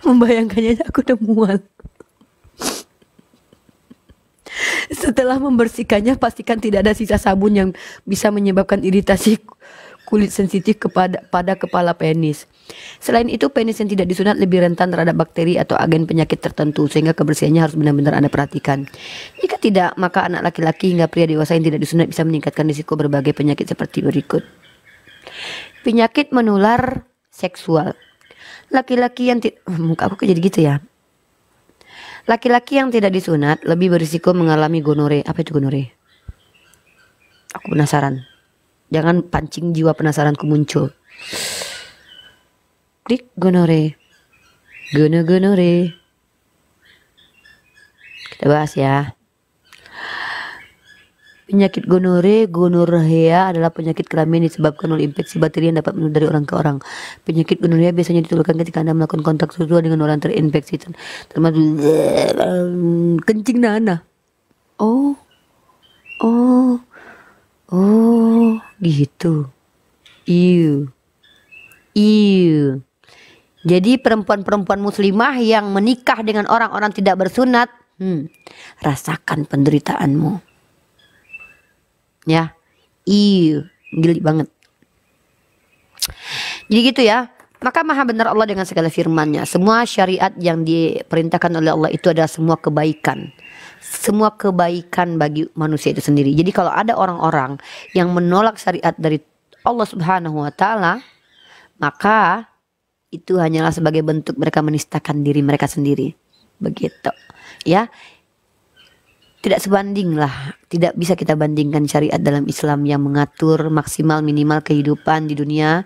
Membayangkannya aku udah mual. Setelah membersihkannya, pastikan tidak ada sisa sabun yang bisa menyebabkan iritasi kulit sensitif pada kepala penis. Selain itu, penis yang tidak disunat lebih rentan terhadap bakteri atau agen penyakit tertentu, sehingga kebersihannya harus benar-benar Anda perhatikan. Jika tidak, maka anak laki-laki hingga pria dewasa yang tidak disunat bisa meningkatkan risiko berbagai penyakit seperti berikut. Penyakit menular seksual. Laki-laki yang muka aku jadi gitu ya. Laki-laki yang tidak disunat lebih berisiko mengalami gonore. Apa itu gonore? Aku penasaran. Jangan pancing jiwa penasaranku muncul. Klik gonore. Gonore. Kita bahas ya. Penyakit gonorrhea adalah penyakit kelamin disebabkan oleh infeksi bakteri yang dapat menular dari orang ke orang. Penyakit gonorrhea biasanya ditularkan ketika Anda melakukan kontak seksual dengan orang terinfeksi, termasuk kencing nana. Oh, gitu. Jadi perempuan-perempuan muslimah yang menikah dengan orang-orang tidak bersunat, rasakan penderitaanmu. Ya, geli banget. Jadi gitu ya. Maka maha benar Allah dengan segala firman-Nya. Semua syariat yang diperintahkan oleh Allah itu adalah semua kebaikan. Semua kebaikan bagi manusia itu sendiri. Jadi kalau ada orang-orang yang menolak syariat dari Allah Subhanahu wa taala, maka itu hanyalah sebagai bentuk mereka menistakan diri mereka sendiri. Begitu. Ya. Tidak sebanding lah, tidak bisa kita bandingkan syariat dalam Islam yang mengatur maksimal minimal kehidupan di dunia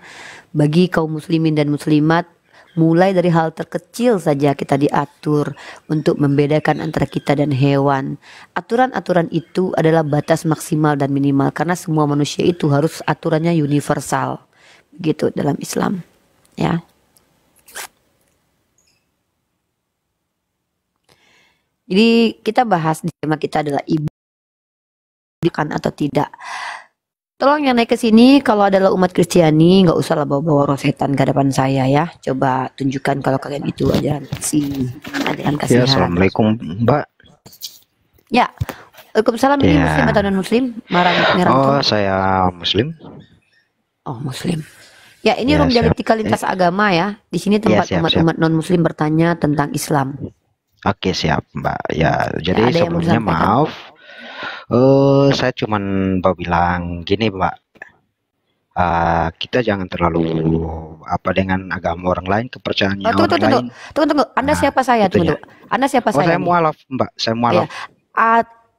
bagi kaum muslimin dan muslimat. Mulai dari hal terkecil saja kita diatur untuk membedakan antara kita dan hewan. Aturan-aturan itu adalah batas maksimal dan minimal karena semua manusia itu harus aturannya universal. Begitu dalam Islam, ya. Jadi kita bahas di tema kita adalah ibu kan atau tidak. Tolong yang naik ke sini kalau adalah umat Kristiani nggak usah lah bawa-bawa rosetan ke depan saya ya. Coba tunjukkan kalau kalian itu ajaran kasih. Ya, assalamualaikum Mbak. Ya, waalaikumsalam. Ini muslim atau non muslim? Oh, saya muslim. Oh, muslim. Ya, ini room dialektika lintas agama ya. Di sini tempat umat-umat non muslim bertanya tentang Islam. Oke, siap Mbak. Ya, jadi sebelumnya maaf. Saya cuman mau bilang gini Mbak. Kita jangan terlalu dengan agama orang lain, kepercayaannya orang lain. Tunggu. Anda siapa saya? Tunggu. Anda siapa saya? Saya mualaf Mbak. Saya mualaf.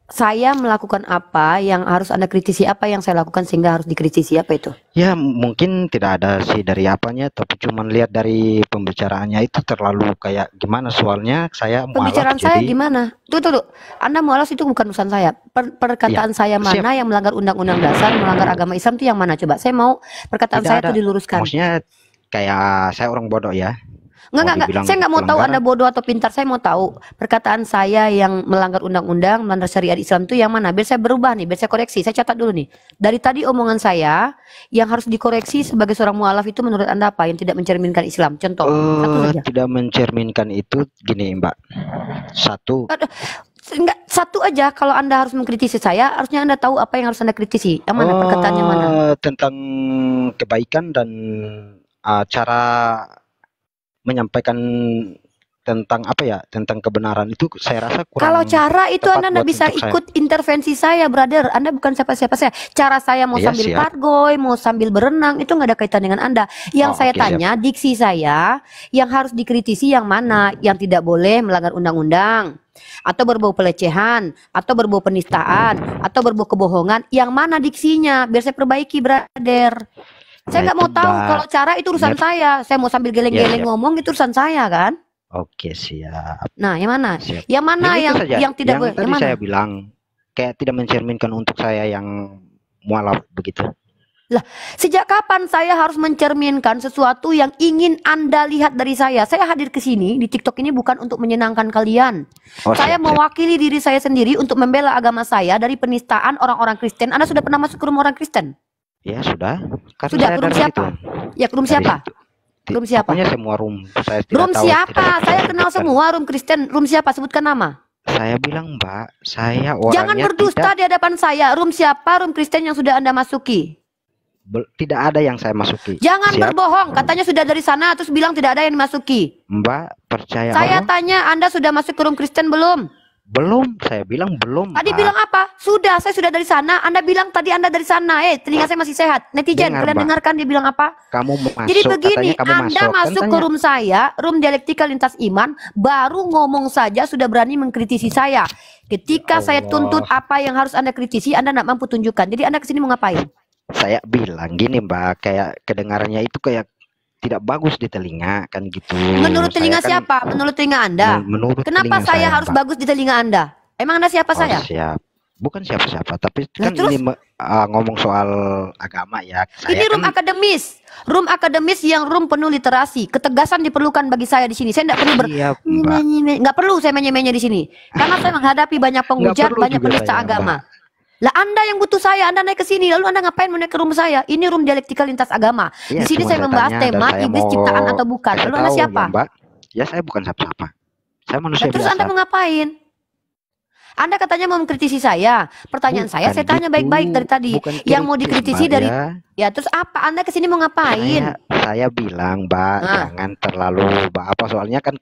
Saya melakukan apa yang harus Anda kritisi, apa yang saya lakukan sehingga harus dikritisi, apa itu? Ya mungkin tidak ada sih dari apanya, tapi cuman lihat dari pembicaraannya itu terlalu kayak gimana, soalnya saya pembicaraan saya gimana? Tuh. Anda mualaf itu bukan urusan saya. Perkataan saya mana yang melanggar undang-undang dasar, melanggar agama Islam itu yang mana coba? Saya mau perkataan saya itu diluruskan. Maksudnya kayak saya orang bodoh ya. Enggak. Saya nggak mau tahu Anda bodoh atau pintar. Saya mau tahu perkataan saya yang melanggar undang-undang, melanggar syariat Islam itu yang mana. Biar saya berubah nih, biar saya koreksi. Saya catat dulu nih. Dari tadi omongan saya yang harus dikoreksi sebagai seorang mualaf itu menurut Anda apa? Yang tidak mencerminkan Islam. Contoh. Satu saja. Tidak mencerminkan itu gini Mbak. Satu aja. Kalau Anda harus mengkritisi saya, harusnya Anda tahu apa yang harus Anda kritisi. Yang mana perkataannya mana? Tentang kebaikan dan cara menyampaikan tentang tentang kebenaran itu saya rasa kurang. Kalau cara itu Anda nggak bisa ikut intervensi saya, brother. Anda bukan siapa-siapa saya. Cara saya mau sambil pargoy, mau sambil berenang itu nggak ada kaitan dengan Anda. Yang saya tanya diksi saya yang harus dikritisi yang mana, yang tidak boleh melanggar undang-undang atau berbau pelecehan atau berbau penistaan atau berbau kebohongan, yang mana diksinya biar saya perbaiki, brother. Saya nggak mau tahu. Kalau cara itu urusan saya. Saya mau sambil geleng-geleng ngomong itu urusan saya kan. Oke, siap. Nah, yang mana? Siap. Yang mana yang tidak boleh? Tadi saya bilang kayak tidak mencerminkan untuk saya yang mualaf begitu. Lah, sejak kapan saya harus mencerminkan sesuatu yang ingin Anda lihat dari saya? Saya hadir ke sini di TikTok ini bukan untuk menyenangkan kalian. Saya mewakili diri saya sendiri untuk membela agama saya dari penistaan orang-orang Kristen. Anda sudah pernah masuk ke rumah orang Kristen? Ya sudah. Sudah, ke room siapa? Ya, ke room siapa? Room siapa? Pokoknya semua room. Saya tidak Room tahu, siapa? tidak Saya kenal semua room Kristen. Room siapa? Sebutkan nama. Saya bilang, Mbak, saya orangnya Jangan berdusta di hadapan saya. Room siapa? Room Kristen yang sudah Anda masuki. Tidak ada yang saya masuki. Jangan berbohong. Katanya sudah dari sana terus bilang tidak ada yang dimasuki. Mbak, percaya Saya Allah? tanya, Anda sudah masuk ke room Kristen belum? Belum, saya bilang belum. Tadi Mbak. bilang apa? Sudah, saya sudah dari sana. Anda bilang tadi Anda dari sana. Telinga saya masih sehat. Netizen, Dengar, kalian Mbak. dengarkan dia bilang apa? Kamu masuk, Jadi begini, katanya kamu Anda masuk ke room saya, room dialektika lintas iman, baru ngomong saja sudah berani mengkritisi saya. Ketika saya tuntut apa yang harus Anda kritisi, Anda tidak mampu tunjukkan. Jadi Anda kesini mau ngapain? Saya bilang gini, Mbak, kayak kedengarannya itu kayak tidak bagus di telinga kan gitu. Menurut telinga Saya siapa? Menurut telinga Anda. Menurut Kenapa telinga saya harus Mbak. bagus di telinga Anda? Emang Anda siapa saya? Siap. Bukan siapa-siapa, tapi Nah, kan terus? ini ngomong soal agama ya. Ini room akademis. Room akademis yang room penuh literasi. Ketegasan diperlukan bagi saya di sini. Saya tidak perlu nggak perlu saya menye-menye di sini. Karena saya menghadapi banyak penghujat, banyak penista agama. Lah Anda yang butuh saya, Anda naik ke sini, lalu Anda ngapain mau naik ke room saya? Ini room dialektika lintas agama. Ya, di sini saya membahas tema iblis ciptaan atau bukan. Lalu Anda siapa? Ya, Mbak. Ya saya bukan siapa-siapa. Saya manusia terus biasa. Anda mau ngapain? Anda katanya mau mengkritisi saya. Pertanyaan saya tanya baik-baik dari tadi. Yang mau dikritisi dari ya terus apa? Anda kesini mau ngapain? Saya bilang, Mbak, jangan terlalu apa soalnya kan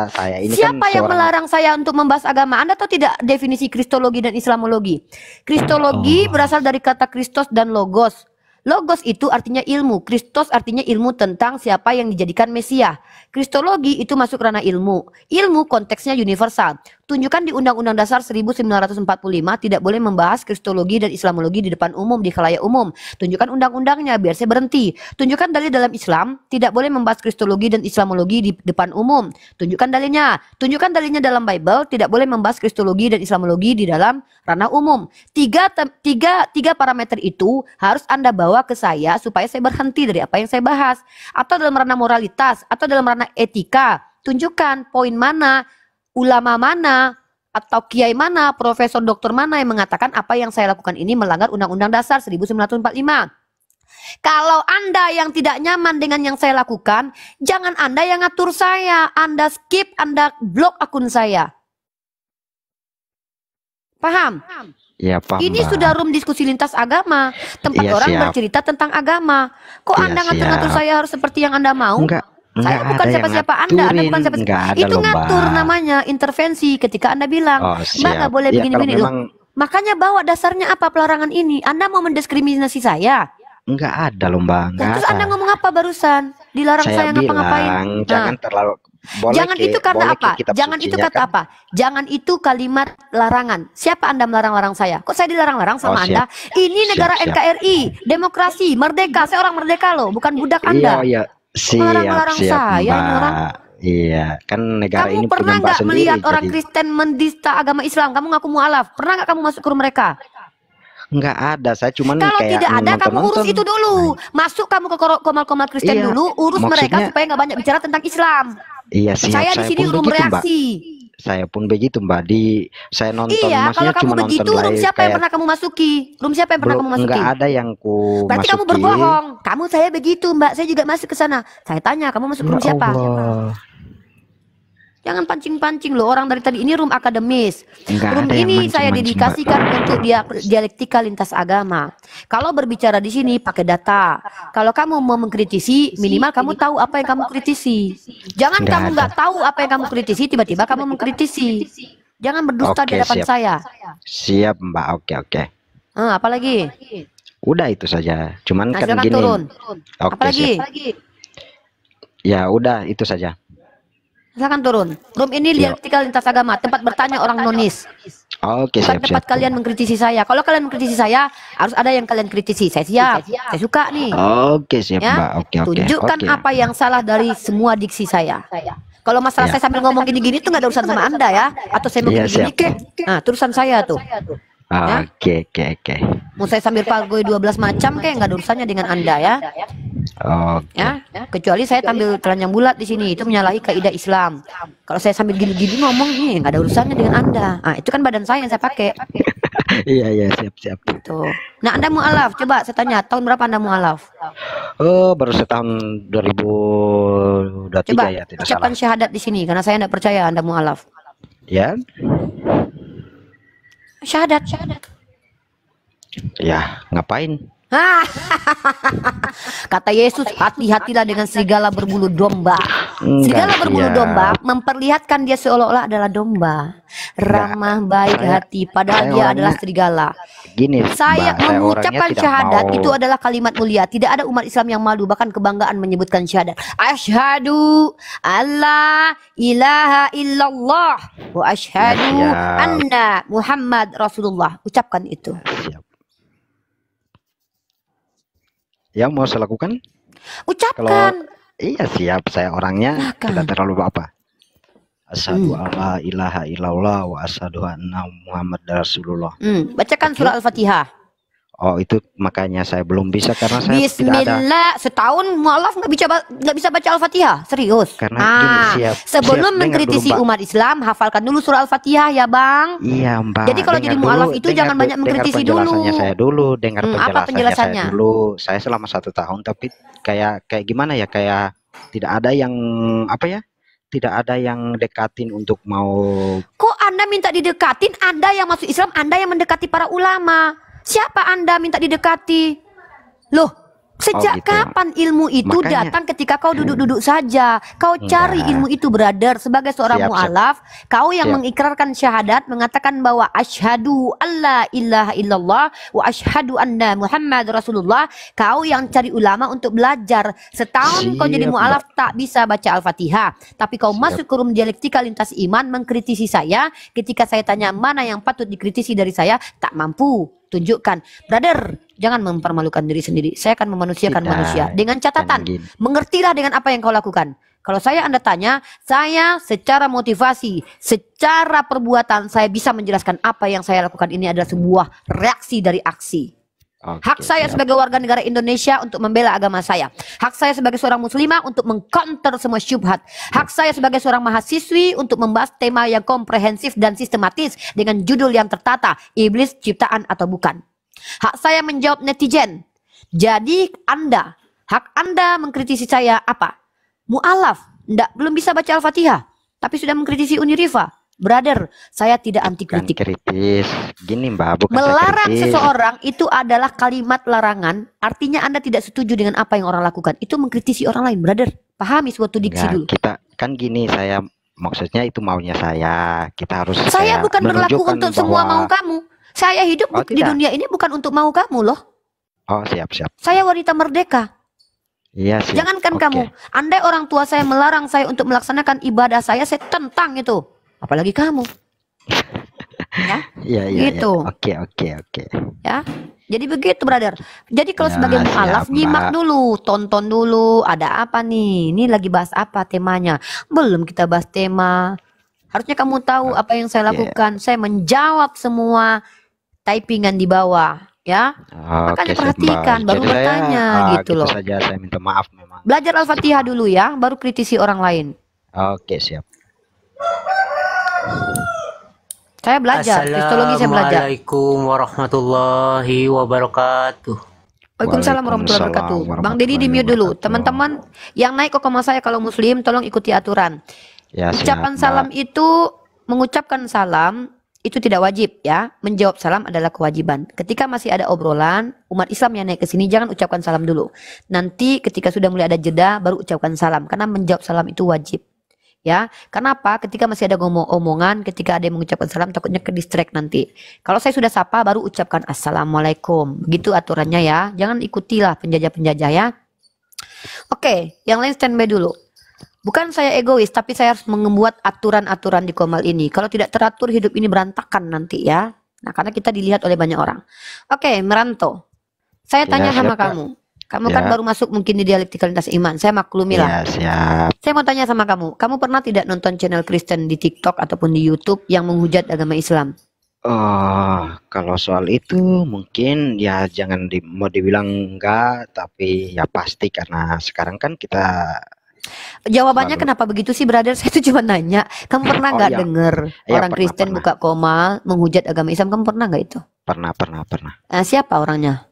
saya ini siapa kan yang melarang saya untuk membahas agama? Anda tahu tidak definisi kristologi dan islamologi? Kristologi berasal dari kata Kristos dan logos. Logos itu artinya ilmu, Kristos artinya ilmu tentang siapa yang dijadikan Mesia. Kristologi itu masuk ranah ilmu. Ilmu konteksnya universal. Tunjukkan di Undang-Undang Dasar 1945 tidak boleh membahas kristologi dan islamologi di depan umum, di khalayak umum. Tunjukkan undang-undangnya biar saya berhenti. Tunjukkan dalil dalam Islam tidak boleh membahas kristologi dan islamologi di depan umum. Tunjukkan dalilnya. Tunjukkan dalilnya dalam Bible tidak boleh membahas kristologi dan islamologi di dalam ranah umum. Tiga parameter itu harus Anda bawa ke saya supaya saya berhenti dari apa yang saya bahas. Atau dalam ranah moralitas, atau dalam ranah etika. Tunjukkan poin mana, ulama mana, atau kiai mana, profesor doktor mana yang mengatakan apa yang saya lakukan ini melanggar Undang-Undang Dasar 1945. Kalau Anda yang tidak nyaman dengan yang saya lakukan, jangan Anda yang ngatur saya. Anda skip, Anda blok akun saya. Paham? Ya, paham. Ini sudah room diskusi lintas agama, tempat orang bercerita tentang agama. Kok Anda ngatur-ngatur saya harus seperti yang Anda mau? Saya bukan siapa-siapa Anda bukan siapa-siapa. Itu ngatur namanya intervensi. Ketika Anda bilang, Mbak nggak boleh begini-begini. Makanya bawa dasarnya apa pelarangan ini? Anda mau mendiskriminasi saya? Enggak ada loh, Mbak. Terus Anda ngomong apa barusan? Dilarang saya ngapa-ngapain? Jangan terlalu jangan itu kata apa? Jangan itu kata apa? Jangan itu kalimat larangan. Siapa Anda melarang-larang saya? Kok saya dilarang-larang sama Anda? Ini negara NKRI, demokrasi, merdeka. Saya orang merdeka loh, bukan budak Anda. Iya, melarang-larang saya ini orang. Iya, kan negara ini punya Mbak sendiri. Kamu pernah nggak melihat orang Kristen mendista agama Islam? Kamu ngaku mualaf? Pernah nggak kamu masuk ke rumah mereka? Enggak ada, saya cuman kalau kayak tidak ada kamu urus itu dulu. Masuk kamu ke komal-komal Kristen dulu, urus mereka supaya nggak banyak bicara tentang Islam. Iya sih. Saya di sini room reaksi. Saya pun begitu, Mbak. Saya nonton. Iya, kalau kamu begitu, room siapa yang pernah kamu masuki? Room siapa yang pernah kamu masuki? Enggak ada yang ku berarti kamu berbohong. Kamu saya begitu, Mbak. Saya juga masuk ke sana. Saya tanya, kamu masuk room siapa? Jangan pancing-pancing loh, orang dari tadi ini room akademis. Room ini saya dedikasikan untuk dialektika lintas agama. Kalau berbicara di sini pakai data. Kalau kamu mau mengkritisi, minimal kamu tahu apa yang kamu kritisi. Jangan kamu nggak tahu apa yang kamu kritisi, tiba-tiba kamu mengkritisi. Jangan berdusta di hadapan saya. Siap, Mbak. Oke. Apalagi? Udah itu saja. Cuman kan gini. Turun. Apalagi? Ya udah itu saja. Silakan turun. Room ini dialektika lintas agama, tempat bertanya orang nonis. Oke, bukan tempat kalian mengkritisi saya. Kalau kalian mengkritisi saya, harus ada yang kalian kritisi. Saya siap. Saya suka nih. Oke, siap, Mbak. Oke. Tunjukkan apa yang salah dari semua diksi saya. Kalau masalah saya sambil ngomong gini-gini tuh nggak ada urusan sama Anda ya. Atau saya mau gini-gini kek. Nah, terusan saya tuh. Oke. Mau saya sambil pargoy 12 macam kek, nggak ada urusannya dengan Anda ya. Ya, kecuali saya tampil telanjang bulat di sini, itu menyalahi kaidah Islam. Kalau saya sambil gini-gini ngomong nih, nggak ada urusannya dengan Anda. Itu kan badan saya yang saya pakai. Iya iya, siap-siap. Tuh. Nah, Anda mualaf, coba saya tanya, tahun berapa Anda mualaf? Oh, baru setahun 2023 Coba ya, tidak ucapkan salah. syahadat di sini karena saya tidak percaya Anda mualaf. Ya, Syahadat, syahadat. ya ngapain? Ah, kata Yesus, hati-hatilah dengan serigala berbulu domba. Serigala berbulu domba memperlihatkan dia seolah-olah adalah domba, ramah, baik hati, padahal dia adalah serigala. Gini, Saya Mbak, saya mengucapkan orangnya syahadat tidak itu mau. adalah kalimat mulia. Tidak ada umat Islam yang malu, bahkan kebanggaan menyebutkan syahadat. Asyhadu alla ilaha illallah wa asyhadu Siap, anna Muhammad Rasulullah. Ucapkan itu. siap. Yang mau saya lakukan? Kalau Ucapkan. iya siap, saya orangnya tidak Silakan. terlalu apa. Asyhadu alla ilaha illallah wa asyhadu anna Muhammad Rasulullah. Bacakan Oke. surah Al-Fatihah. Oh, itu makanya saya belum bisa karena saya tidak ada. Bismillah. Setahun mualaf nggak bisa baca Al-Fatihah, serius. Karena gini, siap, sebelum dengar mengkritisi dulu, Mbak. umat Islam, hafalkan dulu surah Al-Fatihah ya, Bang. Iya, Mbak. Jadi kalau jadi mualaf itu jangan banyak mengkritisi dengar dulu. penjelasannya saya dulu, dengar Apa penjelasannya saya penjelasannya? dulu. Saya selama 1 tahun, tapi kayak gimana ya? Kayak tidak ada yang apa ya? Tidak ada yang dekatin untuk mau. Kok Anda minta didekatin? Anda yang masuk Islam, Anda yang mendekati para ulama. Siapa Anda minta didekati? Loh, sejak gitu. kapan ilmu itu Makanya. datang ketika kau duduk-duduk saja? Kau cari Enggak. ilmu itu, brother. Sebagai seorang Siap, siap. mualaf, kau yang Siap. mengikrarkan syahadat, mengatakan bahwa asyhadu alla ilaha illallah wa asyhadu anna Muhammad Rasulullah. Kau yang cari ulama untuk belajar. Setahun kau jadi Siap, mualaf tak bisa baca Al-Fatihah. Tapi kau masuk ke room dialektika lintas iman mengkritisi saya. Ketika saya tanya mana yang patut dikritisi dari saya, tak mampu. Tunjukkan, brother, jangan mempermalukan diri sendiri. Saya akan memanusiakan Tidak. manusia dengan catatan. Jangan gini. Mengertilah dengan apa yang kau lakukan. Kalau saya Anda tanya, saya secara motivasi, secara perbuatan saya bisa menjelaskan apa yang saya lakukan ini adalah sebuah reaksi dari aksi. Oke, Hak saya siap. sebagai warga negara Indonesia untuk membela agama saya. Hak saya sebagai seorang muslimah untuk mengcounter semua syubhat. Hak saya sebagai seorang mahasiswi untuk membahas tema yang komprehensif dan sistematis dengan judul yang tertata, iblis ciptaan atau bukan. Hak saya menjawab netizen. Jadi Anda, hak Anda mengkritisi saya apa? Mu'alaf, belum bisa baca Al-Fatihah, tapi sudah mengkritisi Unirifa. Brother, saya tidak anti Bukan kritik. kritis. Gini, Mbak, bukan saya Melarang kritis. seseorang itu adalah kalimat larangan. Artinya Anda tidak setuju dengan apa yang orang lakukan. Itu mengkritisi orang lain, brother. Pahami suatu diksi Enggak, dulu. kita kan gini, saya maksudnya itu maunya saya. Kita harus Saya bukan berlaku menunjukkan untuk semua bahwa. mau kamu. Saya hidup Oh, di tidak. dunia ini bukan untuk mau kamu loh. Oh, siap-siap. Saya wanita merdeka. Iya, siap. Jangankan Oke. kamu. Andai orang tua saya melarang saya untuk melaksanakan ibadah saya tentang itu. Apalagi kamu. Ya, Iya, iya, gitu. iya. Oke. Ya. Jadi begitu, brother. Jadi kalau Ya, sebagai mualaf, siap, nyimak Mbak. dulu, tonton dulu, ada apa nih? Ini lagi bahas apa temanya? Belum kita bahas tema. Harusnya kamu tahu apa yang saya lakukan. Saya menjawab semua typingan di bawah, ya. Makanya siap, perhatikan, Mbak. baru Jadi bertanya gitu loh. saja saya minta maaf memang. Belajar Al-Fatihah dulu ya, baru kritisi orang lain. Oke, siap. Saya belajar, kristologi saya belajar. Assalamualaikum warahmatullahi wabarakatuh. Waalaikumsalam warahmatullahi wabarakatuh. Bang Deddy di mute dulu. Teman-teman yang naik ke koma saya kalau muslim tolong ikuti aturan. Ya, Ucapan siap, salam Mbak. itu, mengucapkan salam itu tidak wajib ya. Menjawab salam adalah kewajiban. Ketika masih ada obrolan, umat Islam yang naik ke sini jangan ucapkan salam dulu. Nanti ketika sudah mulai ada jeda baru ucapkan salam karena menjawab salam itu wajib. Ya, kenapa? Ketika masih ada omongan, ketika ada yang mengucapkan salam takutnya ke distract nanti. Kalau saya sudah sapa baru ucapkan assalamualaikum. Begitu aturannya ya. Jangan ikutilah penjajah-penjajah ya. Oke, yang lain standby dulu. Bukan saya egois, tapi saya harus membuat aturan-aturan di Komal ini. Kalau tidak teratur hidup ini berantakan nanti ya. Nah, karena kita dilihat oleh banyak orang. Oke, Meranto. Saya Ya, tanya sama siap, Kak. kamu. Kamu kan Ya. baru masuk mungkin di dialektika lintas iman. Saya maklumi lah. Ya, siap. Saya mau tanya sama kamu. Kamu pernah tidak nonton channel Kristen di TikTok ataupun di YouTube yang menghujat agama Islam? Oh, kalau soal itu mungkin ya jangan mau dibilang enggak, tapi ya pasti karena sekarang kan kita Jawabannya selalu. kenapa begitu sih, brother? Saya itu cuma nanya. Kamu pernah Oh, nggak iya. denger Iya, orang pernah, Kristen pernah. buka Komal menghujat agama Islam? Kamu pernah nggak itu? pernah. Siapa orangnya?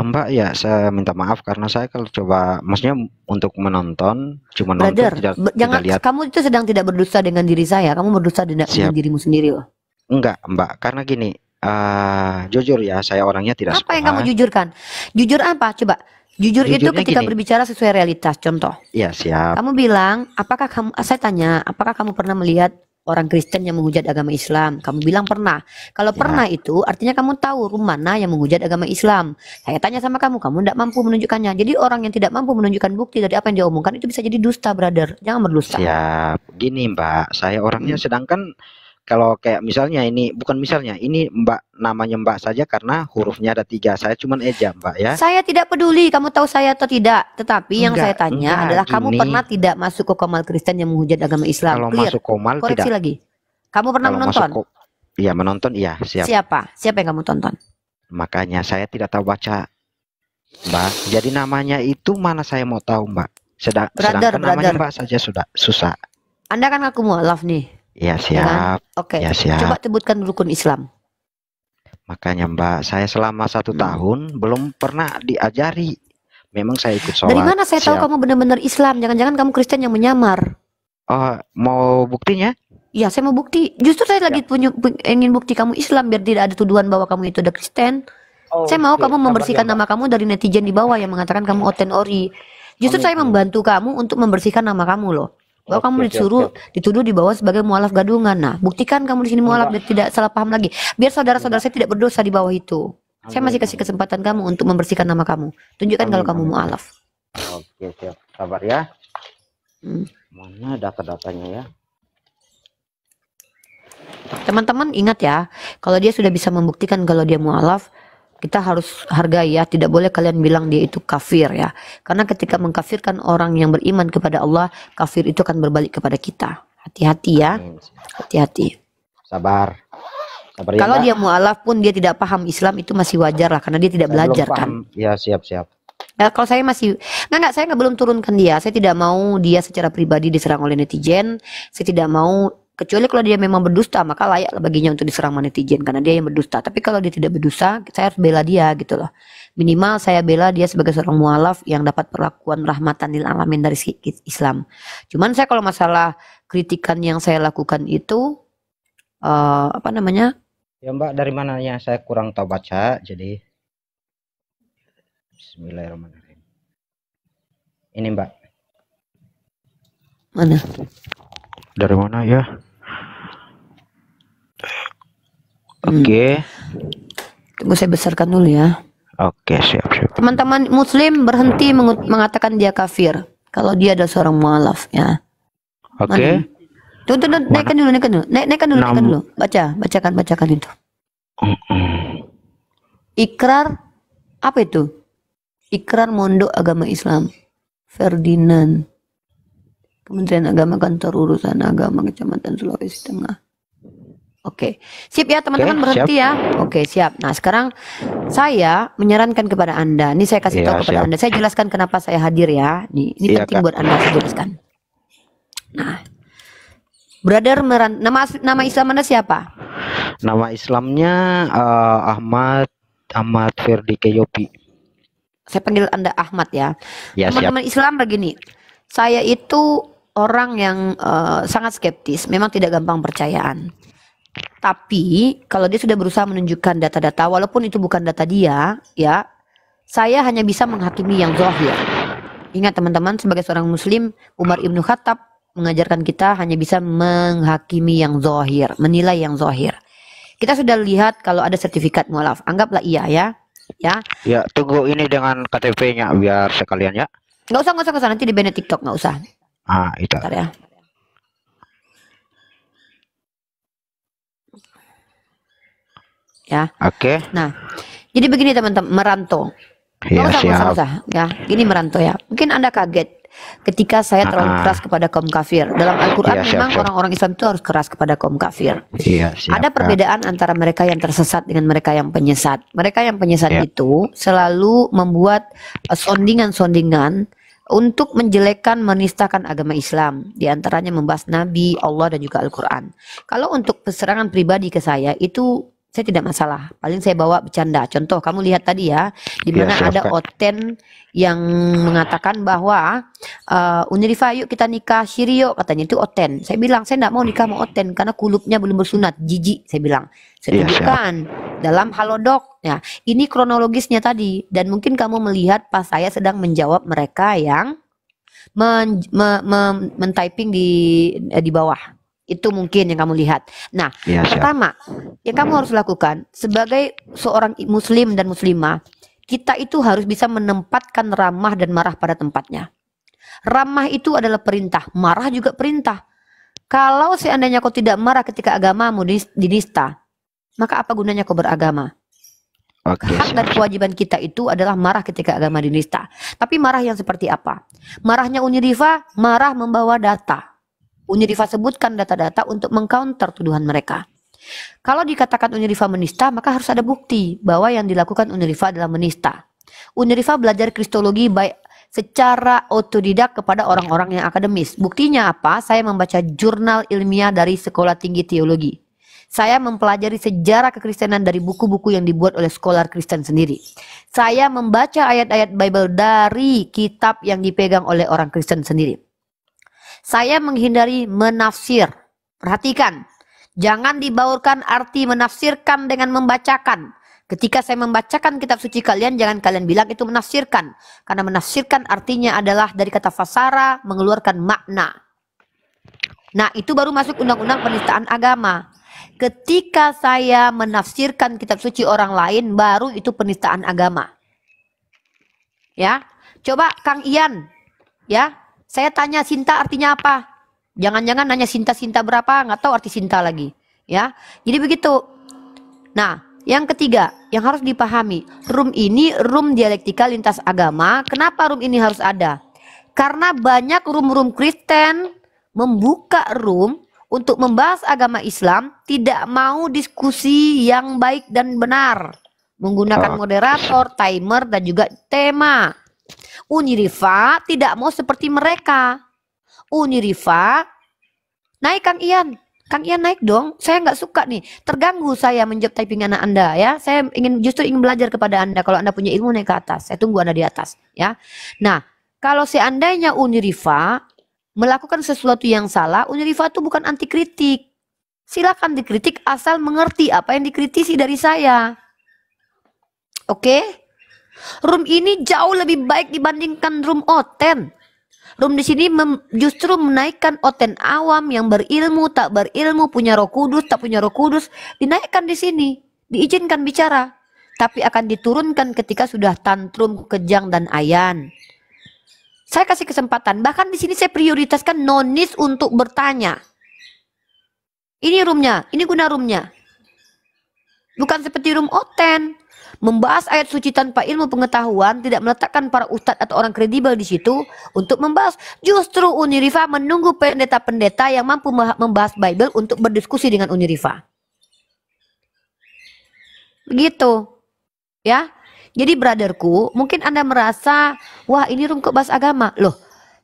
Mbak ya, saya minta maaf karena saya kalau coba, maksudnya untuk menonton, cuma nonton Brother, tidak jangan, lihat. kamu itu sedang tidak berdusta dengan diri saya. Kamu berdusta dengan Siap. dirimu sendiri loh. Enggak, Mbak, karena gini, jujur ya, saya orangnya tidak Apa yang kamu sekolah. jujurkan? Jujur apa? Coba. Jujur itu Jujurnya ketika gini. berbicara sesuai realitas. Contoh, Ya, siap. kamu bilang, saya tanya, apakah kamu pernah melihat orang Kristen yang menghujat agama Islam? Kamu bilang pernah. Kalau Ya. pernah itu artinya kamu tahu room mana yang menghujat agama Islam. Saya tanya sama kamu tidak mampu menunjukkannya. Jadi orang yang tidak mampu menunjukkan bukti dari apa yang dia omongkan itu bisa jadi dusta, brother. Jangan berdusta. Siap. Gini, Mbak, saya orangnya sedangkan kalau kayak misalnya ini, bukan misalnya, ini Mbak, namanya Mbak saja karena hurufnya ada 3. Saya cuman eja, Mbak ya. Saya tidak peduli kamu tahu saya atau tidak. Tetapi yang saya Enggak, tanya enggak, adalah kamu gini. pernah tidak masuk ke komal Kristen yang menghujat agama Islam? Kalau Clear. masuk komal Koreksi tidak. lagi. Kamu pernah Kalau menonton? Iya, menonton, iya, siap. Siapa? Siapa yang kamu tonton? Makanya saya tidak tahu baca, Mbak. Jadi namanya itu mana saya mau tahu, Mbak. Sedangkan namanya Mbak saja sudah susah. Anda kan ngaku mualaf nih. Ya, Ya kan? siap. Oke. Ya, siap. Coba sebutkan rukun Islam. Makanya Mbak, saya selama 1 tahun belum pernah diajari. Memang saya ikut sholat. Dari mana saya tahu siap. kamu benar-benar Islam? Jangan-jangan kamu Kristen yang menyamar. Oh, mau buktinya? Iya, saya mau bukti. Justru saya lagi ingin bukti kamu Islam biar tidak ada tuduhan bahwa kamu itu ada Kristen. Saya mau kamu membersihkan nama kamu dari netizen di bawah yang mengatakan kamu oten ori. Justru saya membantu kamu untuk membersihkan nama kamu loh. Bahwa kamu dituduh di bawah sebagai mualaf gadungan. Nah, buktikan kamu di sini mualaf biar tidak salah paham lagi. Biar saudara-saudara saya tidak berdosa di bawah itu. Saya masih kasih kesempatan kamu untuk membersihkan nama kamu. Tunjukkan kalau kamu mualaf. Oke, siap. Sabar ya. Hmm. Mana data-datanya ya? Teman-teman ingat ya, kalau dia sudah bisa membuktikan kalau dia mualaf, kita harus hargai ya. Tidak boleh kalian bilang dia itu kafir ya. Karena ketika mengkafirkan orang yang beriman kepada Allah, kafir itu akan berbalik kepada kita. Hati-hati ya. Hati-hati. Sabar. Sabar ya, Kalau Mbak. dia mualaf pun dia tidak paham Islam, itu masih wajar lah karena dia tidak Saya belum belajar paham. kan. Ya, siap. Nah, kalau saya masih saya belum turunkan dia. Saya tidak mau dia secara pribadi diserang oleh netizen. Saya tidak mau, kecuali kalau dia memang berdusta, maka layak baginya untuk diserang oleh netizen karena dia yang berdusta. Tapi kalau dia tidak berdusta, saya harus bela dia gitu loh. Minimal saya bela dia sebagai seorang mualaf yang dapat perlakuan rahmatan lil alamin dari Islam. Cuman saya kalau masalah kritikan yang saya lakukan itu apa namanya? Ya, Mbak, dari mananya saya kurang tahu baca, jadi Bismillahirrahmanirrahim. Ini, Mbak. Mana? Dari mana ya? Oke. Tunggu saya besarkan dulu ya. Oke, siap. Teman-teman muslim berhenti mengatakan dia kafir kalau dia adalah seorang mualaf ya. Oke. Tuh, naikkan dulu. Bacakan itu. Ikrar apa itu? Ikrar Mondok Agama Islam Ferdinand, Kementerian Agama, Kantor Urusan Agama Kecamatan Sulawesi Tengah. Oke, siap ya teman-teman, berhenti ya. Oke, siap. Nah, sekarang saya menyarankan kepada Anda. Ini saya kasih tahu kepada Anda. Saya jelaskan kenapa saya hadir ya. Ini penting buat Anda, saya jelaskan. Nah, brother, nama Islam Anda siapa? Nama Islamnya Ahmad Ferdi Keyopi. Saya panggil Anda Ahmad ya. Ya, teman-teman Islam begini. Saya itu orang yang sangat skeptis, memang tidak gampang percayaan. Tapi kalau dia sudah berusaha menunjukkan data-data, walaupun itu bukan data dia, ya, saya hanya bisa menghakimi yang zahir. Ingat teman-teman, sebagai seorang Muslim, Umar Ibn Khattab mengajarkan kita hanya bisa menghakimi yang zahir, menilai yang zahir. Kita sudah lihat kalau ada sertifikat mualaf, anggaplah iya ya. Ya, tunggu ini dengan KTP-nya biar sekalian ya. Nggak usah, nanti di banned TikTok, nggak usah. Itu. Bentar ya. Ya. Oke. Nah, jadi begini teman-teman, merantau. Nggak usah. Ya, gini merantau ya. Mungkin Anda kaget ketika saya terlalu keras kepada kaum kafir. Dalam Al-Quran memang orang-orang Islam itu harus keras kepada kaum kafir. Ada perbedaan antara mereka yang tersesat dengan mereka yang penyesat. Mereka yang penyesat itu selalu membuat sondingan-sondingan untuk menjelekkan, menistakan agama Islam. Di antaranya membahas Nabi, Allah dan juga Al-Quran. Kalau untuk serangan pribadi ke saya, itu saya tidak masalah. Paling saya bawa bercanda. Contoh, kamu lihat tadi ya, di Ya, mana ada silakan. Oten yang mengatakan bahwa Unirifa yuk kita nikah Syrio, katanya itu Oten. Saya bilang saya tidak mau nikah sama Oten karena kulupnya belum bersunat, jijik. Saya bilang. Saya Iya, siap. tunjukkan dalam Halodoc. Ya, ini kronologisnya tadi. Dan mungkin kamu melihat pas saya sedang menjawab mereka yang men-typing di bawah. Itu mungkin yang kamu lihat. Nah, Iya, siap. pertama yang kamu harus lakukan sebagai seorang muslim dan muslimah, kita itu harus bisa menempatkan ramah dan marah pada tempatnya. Ramah itu adalah perintah, marah juga perintah. Kalau seandainya kau tidak marah ketika agamamu dinista, maka apa gunanya kau beragama? Oke, Hak dan siap. kewajiban kita itu adalah marah ketika agama dinista. Tapi marah yang seperti apa? Marahnya Unirifa, marah membawa data. Unirifa sebutkan data-data untuk mengcounter tuduhan mereka. Kalau dikatakan Unirifa menista, maka harus ada bukti bahwa yang dilakukan Unirifa adalah menista. Unirifa belajar kristologi baik secara otodidak kepada orang-orang yang akademis. Buktinya apa? Saya membaca jurnal ilmiah dari Sekolah Tinggi Teologi. Saya mempelajari sejarah kekristenan dari buku-buku yang dibuat oleh scholar Kristen sendiri. Saya membaca ayat-ayat Bible dari kitab yang dipegang oleh orang Kristen sendiri. Saya menghindari menafsir. Perhatikan, jangan dibaurkan arti menafsirkan dengan membacakan. Ketika saya membacakan kitab suci kalian, jangan kalian bilang itu menafsirkan. Karena menafsirkan artinya adalah dari kata fasara, mengeluarkan makna. Nah, itu baru masuk undang-undang penistaan agama. Ketika saya menafsirkan kitab suci orang lain, baru itu penistaan agama. Ya, coba Kang Ian, ya. Saya tanya Sinta artinya apa? Jangan-jangan nanya Sinta berapa, nggak tahu arti Sinta lagi. Ya, jadi begitu. Nah, yang ketiga, yang harus dipahami, room ini room dialektika lintas agama. Kenapa room ini harus ada? Karena banyak room-room Kristen membuka room untuk membahas agama Islam, tidak mau diskusi yang baik dan benar. Menggunakan moderator, timer, dan juga tema. Unirifa tidak mau seperti mereka. Unirifa, naik Kang Ian. Kang Ian naik dong. Saya nggak suka nih. Terganggu saya menjawab typing anak Anda ya. Saya justru ingin belajar kepada Anda. Kalau Anda punya ilmu naik ke atas. Saya tunggu Anda di atas ya. Nah, kalau seandainya Unirifa melakukan sesuatu yang salah, Unirifa itu bukan anti kritik. Silakan dikritik asal mengerti apa yang dikritisi dari saya. Oke? Room ini jauh lebih baik dibandingkan room Oten. Room di sini justru menaikkan Oten awam yang berilmu, tak berilmu, punya Roh Kudus, tak punya Roh Kudus, dinaikkan di sini, diizinkan bicara, tapi akan diturunkan ketika sudah tantrum, kejang dan ayan. Saya kasih kesempatan, bahkan di sini saya prioritaskan nonis untuk bertanya. Ini roomnya, ini guna roomnya. Bukan seperti room Oten. Membahas ayat suci tanpa ilmu pengetahuan, tidak meletakkan para ustadz atau orang kredibel di situ untuk membahas. Justru Unirifa menunggu pendeta-pendeta yang mampu membahas Bible untuk berdiskusi dengan Unirifa. Begitu. Ya. Jadi brotherku, mungkin Anda merasa, wah ini room kok bahas agama. Loh,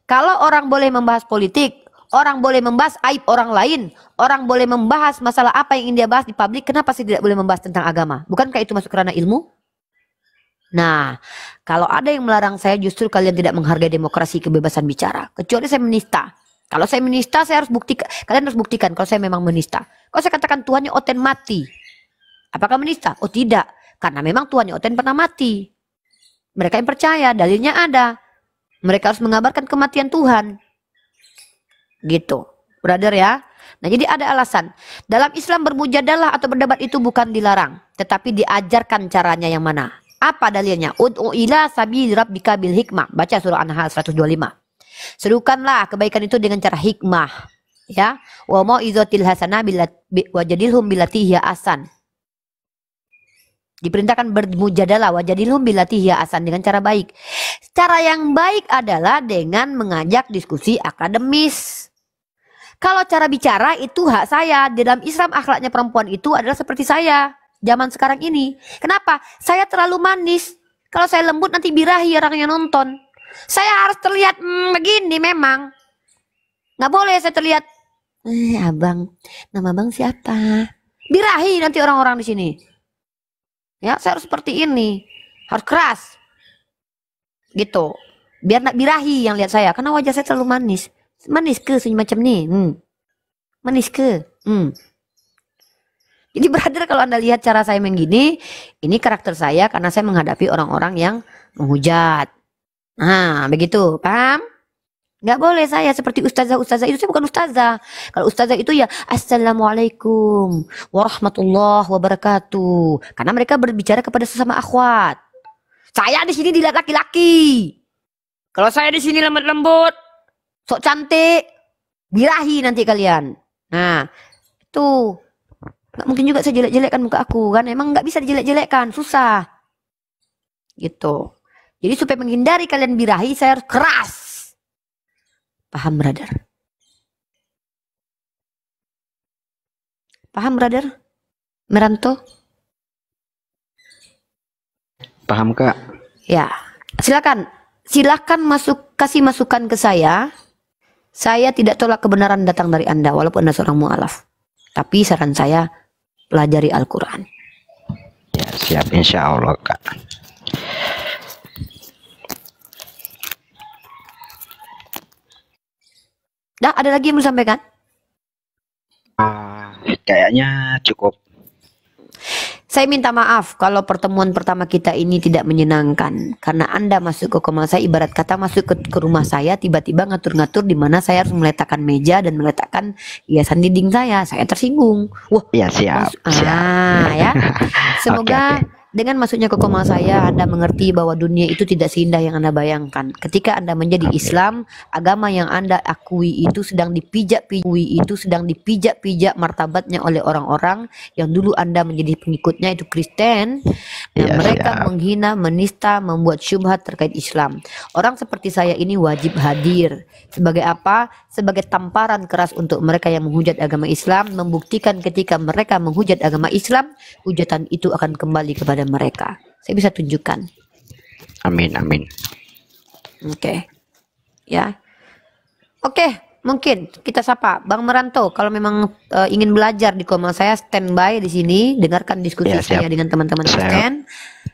kalau orang boleh membahas politik, orang boleh membahas aib orang lain, orang boleh membahas masalah apa yang ingin dia bahas di publik, kenapa sih tidak boleh membahas tentang agama? Bukankah itu masuk ranah ilmu? Nah, kalau ada yang melarang saya, justru kalian tidak menghargai demokrasi kebebasan bicara. Kecuali saya menista. Kalau saya menista, saya harus buktikan. Kalian harus buktikan kalau saya memang menista. Kalau saya katakan Tuhannya Oten mati, apakah menista? Oh tidak, karena memang Tuhannya Oten pernah mati. Mereka yang percaya, dalilnya ada. Mereka harus mengabarkan kematian Tuhan. Gitu, brother ya. Nah, jadi ada alasan. Dalam Islam bermujadalah atau berdebat itu bukan dilarang, tetapi diajarkan caranya yang mana. Apa dalilnya? Ud'u ila sabil rabbika bil hikmah. Baca surah An-Nahl 125. Serukanlah kebaikan itu dengan cara hikmah. Ya. Wa mau'izatil hasanah wajadilhum billati hiya ahsan. Diperintahkan bermujadalah wajadilhum billati hiya ahsan, dengan cara baik. Cara yang baik adalah dengan mengajak diskusi akademis. Kalau cara bicara itu hak saya. Di dalam Islam akhlaknya perempuan itu adalah seperti saya zaman sekarang ini. Kenapa? Saya terlalu manis. Kalau saya lembut nanti birahi orang yang nonton. Saya harus terlihat begini memang. Nggak boleh saya terlihat, abang, nama abang siapa? Birahi nanti orang-orang di sini. Ya, saya harus seperti ini. Harus keras. Gitu. Biar nak birahi yang lihat saya. Karena wajah saya terlalu manis. Manis ke senyum macam ni? Manis ke? Jadi brother, kalau Anda lihat cara saya main gini, ini karakter saya karena saya menghadapi orang-orang yang menghujat. Nah, begitu. Paham? Nggak boleh saya seperti ustazah itu. Saya bukan ustazah. Kalau ustazah itu ya assalamualaikum warahmatullahi wabarakatuh. Karena mereka berbicara kepada sesama akhwat. Saya di sini dilihat laki-laki. Kalau saya di sini lembut-lembut, sok cantik, birahi nanti kalian. Nah, itu nggak mungkin juga saya jelek-jelekkan muka aku kan. Emang nggak bisa dijelek-jelekkan, susah. Gitu. Jadi supaya menghindari kalian birahi, saya harus keras. Paham, brother? Paham, brother? Meranto? Paham, Kak? Ya, silakan kasih masukan ke saya. Saya tidak tolak kebenaran datang dari Anda, walaupun Anda seorang mu'alaf. Tapi saran saya, pelajari Al-Quran. Ya, siap, insya Allah, Kak. Dah, ada lagi yang mau disampaikan? Kayaknya cukup. Saya minta maaf kalau pertemuan pertama kita ini tidak menyenangkan. Karena Anda masuk ke kamar saya, ibarat kata masuk ke rumah saya, tiba-tiba ngatur-ngatur di mana saya harus meletakkan meja dan meletakkan hiasan dinding saya. Saya tersinggung. Wah, Ya, siap. ya. Semoga Oke. dengan masuknya ke koma saya, Anda mengerti bahwa dunia itu tidak seindah yang Anda bayangkan. Ketika Anda menjadi Amin. Islam, agama yang Anda akui itu sedang dipijak-pijak martabatnya oleh orang-orang yang dulu Anda menjadi pengikutnya, itu Kristen. Nah, Ya, mereka siap. menghina, menista, membuat syubhat terkait Islam. Orang seperti saya ini wajib hadir. Sebagai apa? Sebagai tamparan keras untuk mereka yang menghujat agama Islam, membuktikan ketika mereka menghujat agama Islam, hujatan itu akan kembali kepada mereka. Saya bisa tunjukkan. Amin, amin. Oke. Ya. Oke, mungkin kita sapa Bang Meranto. Kalau memang ingin belajar di koma saya, standby di sini, dengarkan diskusi Ya, siap. saya dengan teman-teman Saya- Kristen.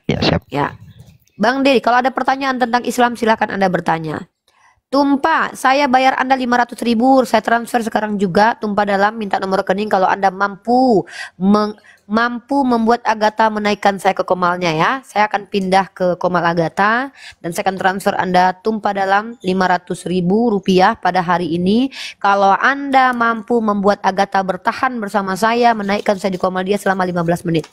Ya, siap. Ya. Bang Dedi, kalau ada pertanyaan tentang Islam silakan Anda bertanya. Tumpah, saya bayar Anda 500.000, saya transfer sekarang juga. Tumpah dalam, minta nomor rekening kalau Anda mampu membuat Agatha menaikkan saya ke komalnya ya. Saya akan pindah ke komal Agatha dan saya akan transfer Anda tumpah dalam 500.000 rupiah pada hari ini. Kalau Anda mampu membuat Agatha bertahan bersama saya, menaikkan saya di komal dia selama 15 menit.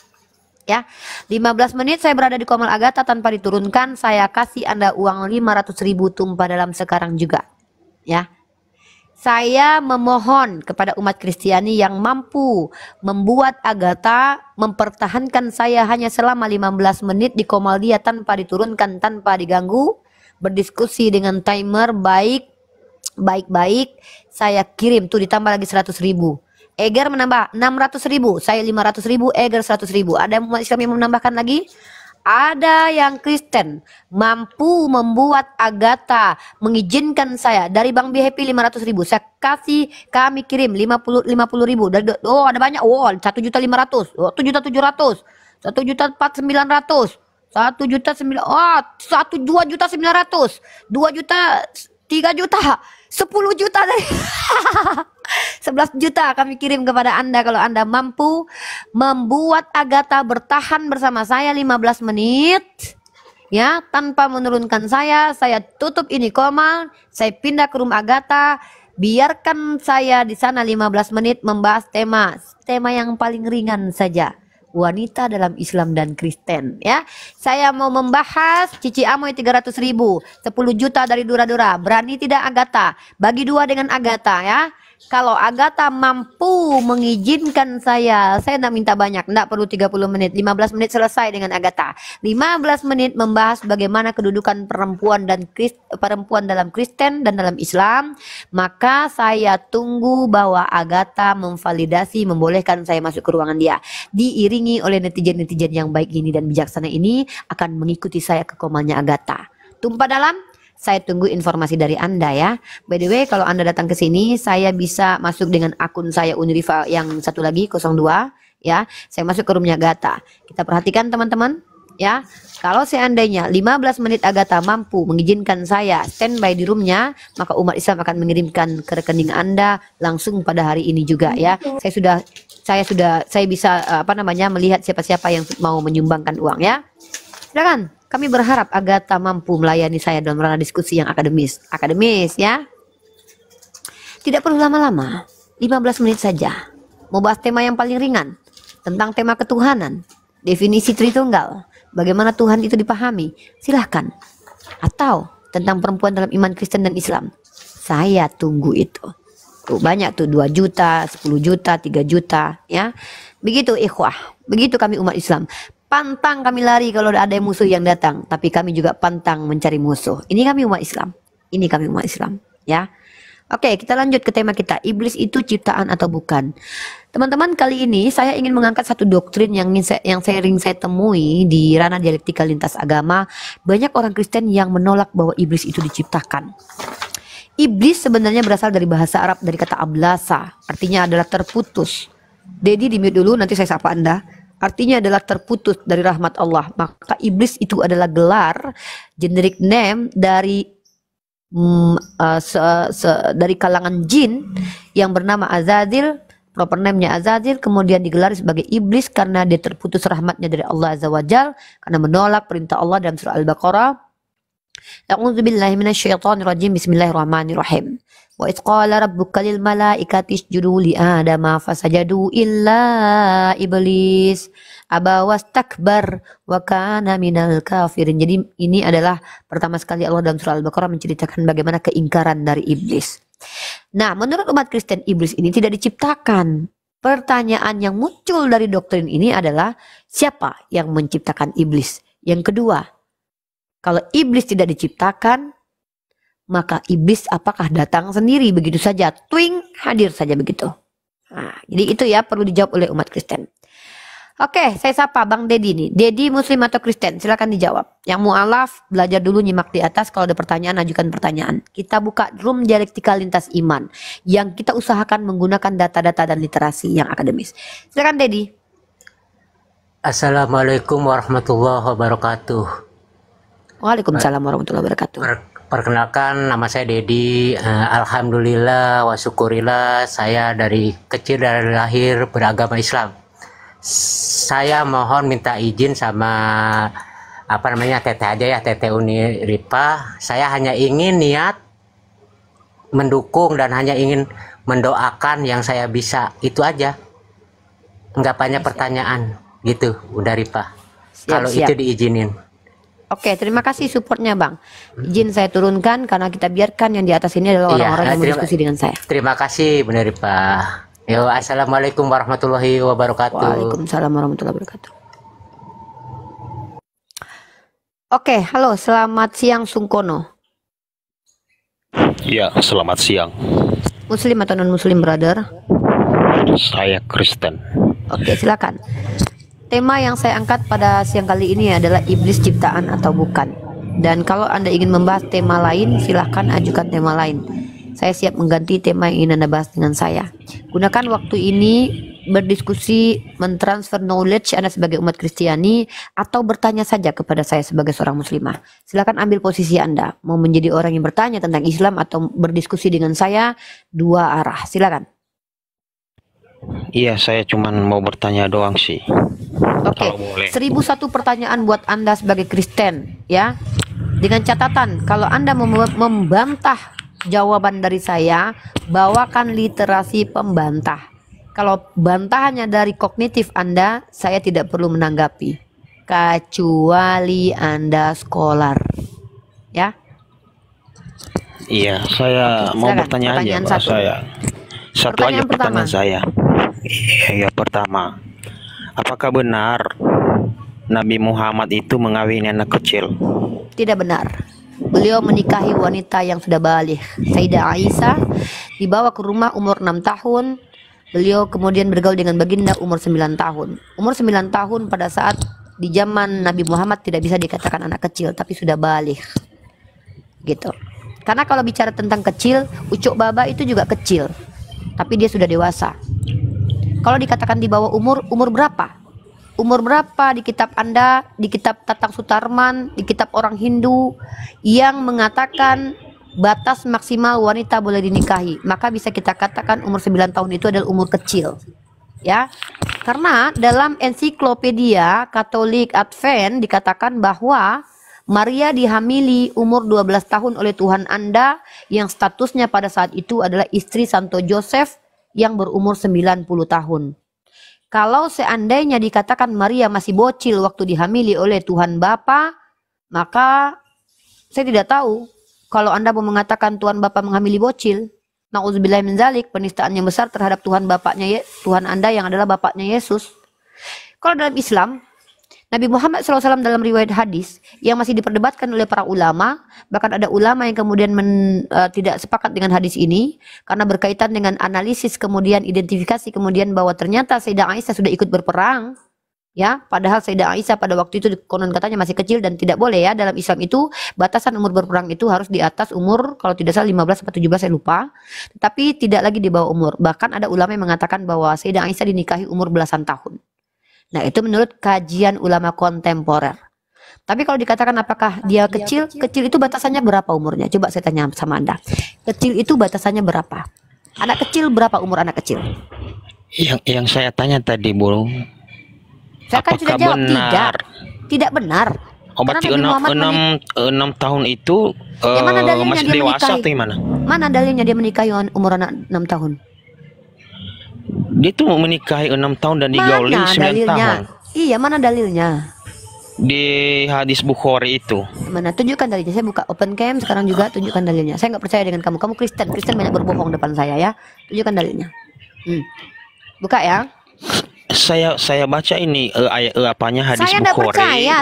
Ya, 15 menit saya berada di komal Agatha tanpa diturunkan, saya kasih Anda uang 500.000 tumpah dalam sekarang juga. Ya. Saya memohon kepada umat Kristiani yang mampu membuat Agatha mempertahankan saya hanya selama 15 menit di komal dia tanpa diturunkan, tanpa diganggu, berdiskusi dengan timer baik-baik, saya kirim tuh ditambah lagi 100.000. Eger menambah 600.000, saya 500.000, Eger 100.000. Ada umat Islam yang menambahkan lagi? Ada yang Kristen mampu membuat Agatha mengizinkan saya dari Bang BHP 500.000. Saya kasih, kami kirim 50.000 dari, oh ada banyak, oh 1.500.000, oh 7.700.000, 1.4.900.000, 1.900.000, oh 2.900.000, 2 juta, 3 juta, 10 juta dari 11 juta kami kirim kepada Anda kalau Anda mampu membuat Agatha bertahan bersama saya 15 menit ya, tanpa menurunkan saya tutup ini komal, saya pindah ke room Agatha, biarkan saya di sana 15 menit membahas tema yang paling ringan saja, wanita dalam Islam dan Kristen ya. Saya mau membahas Cici Amoy 300.000, 10 juta dari Dura-Dura. Berani tidak Agatha? Bagi 2 dengan Agatha ya. Kalau Agatha mampu mengizinkan saya tidak minta banyak, tidak perlu 30 menit, 15 menit selesai dengan Agatha. 15 menit membahas bagaimana kedudukan perempuan dalam Kristen dan dalam Islam. Maka saya tunggu bahwa Agatha memvalidasi, membolehkan saya masuk ke ruangan dia. Diiringi oleh netizen-netizen yang baik ini dan bijaksana ini akan mengikuti saya ke komalnya Agatha. Tumpah dalam, saya tunggu informasi dari Anda ya. By the way, kalau Anda datang ke sini, saya bisa masuk dengan akun saya Unrifa yang satu lagi 02 ya. Saya masuk ke roomnya Agatha. Kita perhatikan teman-teman, ya. Kalau seandainya 15 menit Agatha mampu mengizinkan saya standby di roomnya, maka umat Islam akan mengirimkan ke rekening Anda langsung pada hari ini juga, ya. Saya bisa melihat siapa-siapa yang mau menyumbangkan uang, ya. Silakan. Kami berharap Agatha mampu melayani saya dalam ranah diskusi yang akademis, ya. Tidak perlu lama-lama, 15 menit saja. Mau bahas tema yang paling ringan, tentang tema ketuhanan, definisi Tritunggal, bagaimana Tuhan itu dipahami, silahkan. Atau tentang perempuan dalam iman Kristen dan Islam, saya tunggu itu. Tuh, banyak tuh 2 juta, 10 juta, 3 juta, ya. Begitu ikhwah, begitu kami umat Islam. Pantang kami lari kalau ada musuh yang datang, tapi kami juga pantang mencari musuh. Ini kami umat Islam. Ini kami umat Islam, ya. Oke, kita lanjut ke tema kita. Iblis itu ciptaan atau bukan? Teman-teman, kali ini saya ingin mengangkat satu doktrin yang sering saya temui di ranah dialektika lintas agama. Banyak orang Kristen yang menolak bahwa iblis itu diciptakan. Iblis sebenarnya berasal dari bahasa Arab, dari kata ablasa, artinya adalah terputus. Dedi di mute dulu, nanti saya sapa Anda. Artinya adalah terputus dari rahmat Allah. Maka iblis itu adalah gelar, generic name dari dari kalangan jin yang bernama Azazil. Proper name-nya Azazil, kemudian digelari sebagai iblis karena dia terputus rahmatnya dari Allah Azza wa Jal, karena menolak perintah Allah dalam surah Al-Baqarah. A'udzubillahi minasyaitonirrajim. Bismillahirrahmanirrahim. Wa idh qala rabbuka lil malaikati isjudu li adama fasajadu illa iblis aba wastakbar wa kana minal kafirin. Jadi ini adalah pertama sekali Allah dalam surah Al-Baqarah menceritakan bagaimana keingkaran dari iblis. Nah, menurut umat Kristen iblis ini tidak diciptakan. Pertanyaan yang muncul dari doktrin ini adalah siapa yang menciptakan iblis? Yang kedua, kalau iblis tidak diciptakan, maka iblis apakah datang sendiri begitu saja, twing, hadir saja begitu? Nah, jadi itu ya perlu dijawab oleh umat Kristen. Oke, saya sapa Bang Dedi nih. Dedi Muslim atau Kristen? Silakan dijawab. Yang mualaf belajar dulu, nyimak di atas. Kalau ada pertanyaan, ajukan pertanyaan. Kita buka room dialektika lintas iman yang kita usahakan menggunakan data-data dan literasi yang akademis. Silakan Dedi. Assalamualaikum warahmatullahi wabarakatuh. Waalaikumsalam warahmatullahi wabarakatuh. Perkenalkan, nama saya Dedi. Alhamdulillah wa syukurillah, saya dari kecil dari lahir beragama Islam. Saya mohon minta izin sama teteh aja ya, teteh Uni Ripa. Saya hanya ingin niat mendukung dan hanya ingin mendoakan yang saya bisa, itu aja. Enggak banyak pertanyaan gitu, Bunda Ripa. Kalau itu diizinin. Oke, terima kasih supportnya Bang. Izin saya turunkan karena kita biarkan yang di atas ini adalah orang-orang yang berdiskusi dengan saya. Terima kasih Bunda Ripa. Yo, assalamualaikum warahmatullahi wabarakatuh. Waalaikumsalam warahmatullahi wabarakatuh. Oke, halo, selamat siang Sungkono. Ya, selamat siang. Muslim atau non Muslim, brother? Saya Kristen. Oke, silakan. Tema yang saya angkat pada siang kali ini adalah iblis ciptaan atau bukan. Dan kalau Anda ingin membahas tema lain, silahkan ajukan tema lain. Saya siap mengganti tema yang ingin Anda bahas dengan saya. Gunakan waktu ini berdiskusi, mentransfer knowledge Anda sebagai umat Kristiani, atau bertanya saja kepada saya sebagai seorang muslimah. Silakan ambil posisi Anda. Mau menjadi orang yang bertanya tentang Islam atau berdiskusi dengan saya, dua arah. Silakan. Iya, saya cuman mau bertanya doang sih. Oke, 1001 pertanyaan buat Anda sebagai Kristen, ya. Dengan catatan, kalau Anda membantah jawaban dari saya, bawakan literasi pembantah. Kalau bantahannya dari kognitif Anda, saya tidak perlu menanggapi, kecuali Anda scholar, ya. Iya, saya mau bertanya aja, Pak. Satu aja pertanyaan saya. Ya, pertama, apakah benar Nabi Muhammad itu mengawini anak kecil? Tidak benar. Beliau menikahi wanita yang sudah balik, Sayyidah Aisyah, dibawa ke rumah umur 6 tahun. Beliau kemudian bergaul dengan baginda umur 9 tahun. Umur 9 tahun pada saat di zaman Nabi Muhammad tidak bisa dikatakan anak kecil, tapi sudah balik. Gitu. Karena kalau bicara tentang kecil, Ucok Baba itu juga kecil, tapi dia sudah dewasa. Kalau dikatakan di bawah umur, umur berapa? Umur berapa di kitab Anda, di kitab Tatang Sutarman, di kitab orang Hindu yang mengatakan batas maksimal wanita boleh dinikahi? Maka bisa kita katakan umur 9 tahun itu adalah umur kecil. Ya. Karena dalam ensiklopedia Katolik Advent dikatakan bahwa Maria dihamili umur 12 tahun oleh Tuhan Anda yang statusnya pada saat itu adalah istri Santo Joseph yang berumur 90 tahun. Kalau seandainya dikatakan Maria masih bocil waktu dihamili oleh Tuhan Bapa, maka saya tidak tahu kalau Anda mau mengatakan Tuhan Bapa menghamili bocil. Nauzubillah min dzalik, penistaan yang besar terhadap Tuhan Bapaknya, Tuhan Anda yang adalah Bapaknya Yesus. Kalau dalam Islam, Nabi Muhammad SAW dalam riwayat hadis yang masih diperdebatkan oleh para ulama, bahkan ada ulama yang kemudian tidak sepakat dengan hadis ini karena berkaitan dengan analisis kemudian identifikasi kemudian bahwa ternyata Sayyidah Aisyah sudah ikut berperang, ya, padahal Sayyidah Aisyah pada waktu itu konon katanya masih kecil dan tidak boleh ya dalam Islam itu batasan umur berperang itu harus di atas umur kalau tidak salah 15 atau 17 saya lupa, tapi tidak lagi di bawah umur. Bahkan ada ulama yang mengatakan bahwa Sayyidah Aisyah dinikahi umur belasan tahun. Nah, itu menurut kajian ulama kontemporer. Tapi kalau dikatakan apakah dia kecil, kecil itu batasannya berapa umurnya? Coba saya tanya sama Anda. Kecil itu batasannya berapa? Anak kecil berapa umur anak kecil? Yang saya tanya tadi, Bu. Saya kan sudah jawab benar? Tidak benar. Oh, berarti 6 tahun itu masih dewasa atau gimana? Mana dalilnya dia menikahi umur anak 6 tahun? Dia tuh menikahi 6 tahun dan digauli 9 tahun. Iya, mana dalilnya? Di hadis Bukhari itu. Mana? Tunjukkan dalilnya. Saya buka open cam sekarang juga, tunjukkan dalilnya. Saya nggak percaya dengan kamu. Kamu Kristen. Kristen banyak berbohong depan saya ya. Tunjukkan dalilnya. Buka ya. Saya baca ini apanya hadis saya Bukhari. Saya nggak percaya.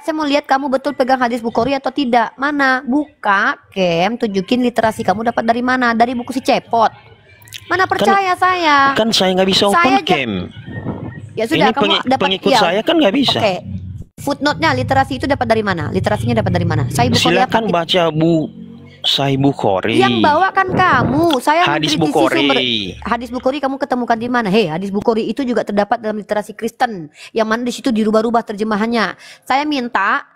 Saya mau lihat kamu betul pegang hadis Bukhari atau tidak. Mana? Buka cam, tunjukin literasi kamu dapat dari mana? Dari buku si Cepot. Mana percaya saya? Kan saya nggak bisa open cam. Ya sudah, ini kamu dapat pengikut saya kan nggak bisa. Oke. Footnote-nya literasi itu dapat dari mana? Literasinya dapat dari mana? Sahih Bukhari. Silakan baca Sahih Bukhari. Yang bawa kan kamu. Saya hadis Bukhari. Hadis Bukhari kamu ketemukan di mana? Hei, hadis Bukhari itu juga terdapat dalam literasi Kristen. Yang mana di situ dirubah-rubah terjemahannya. Saya minta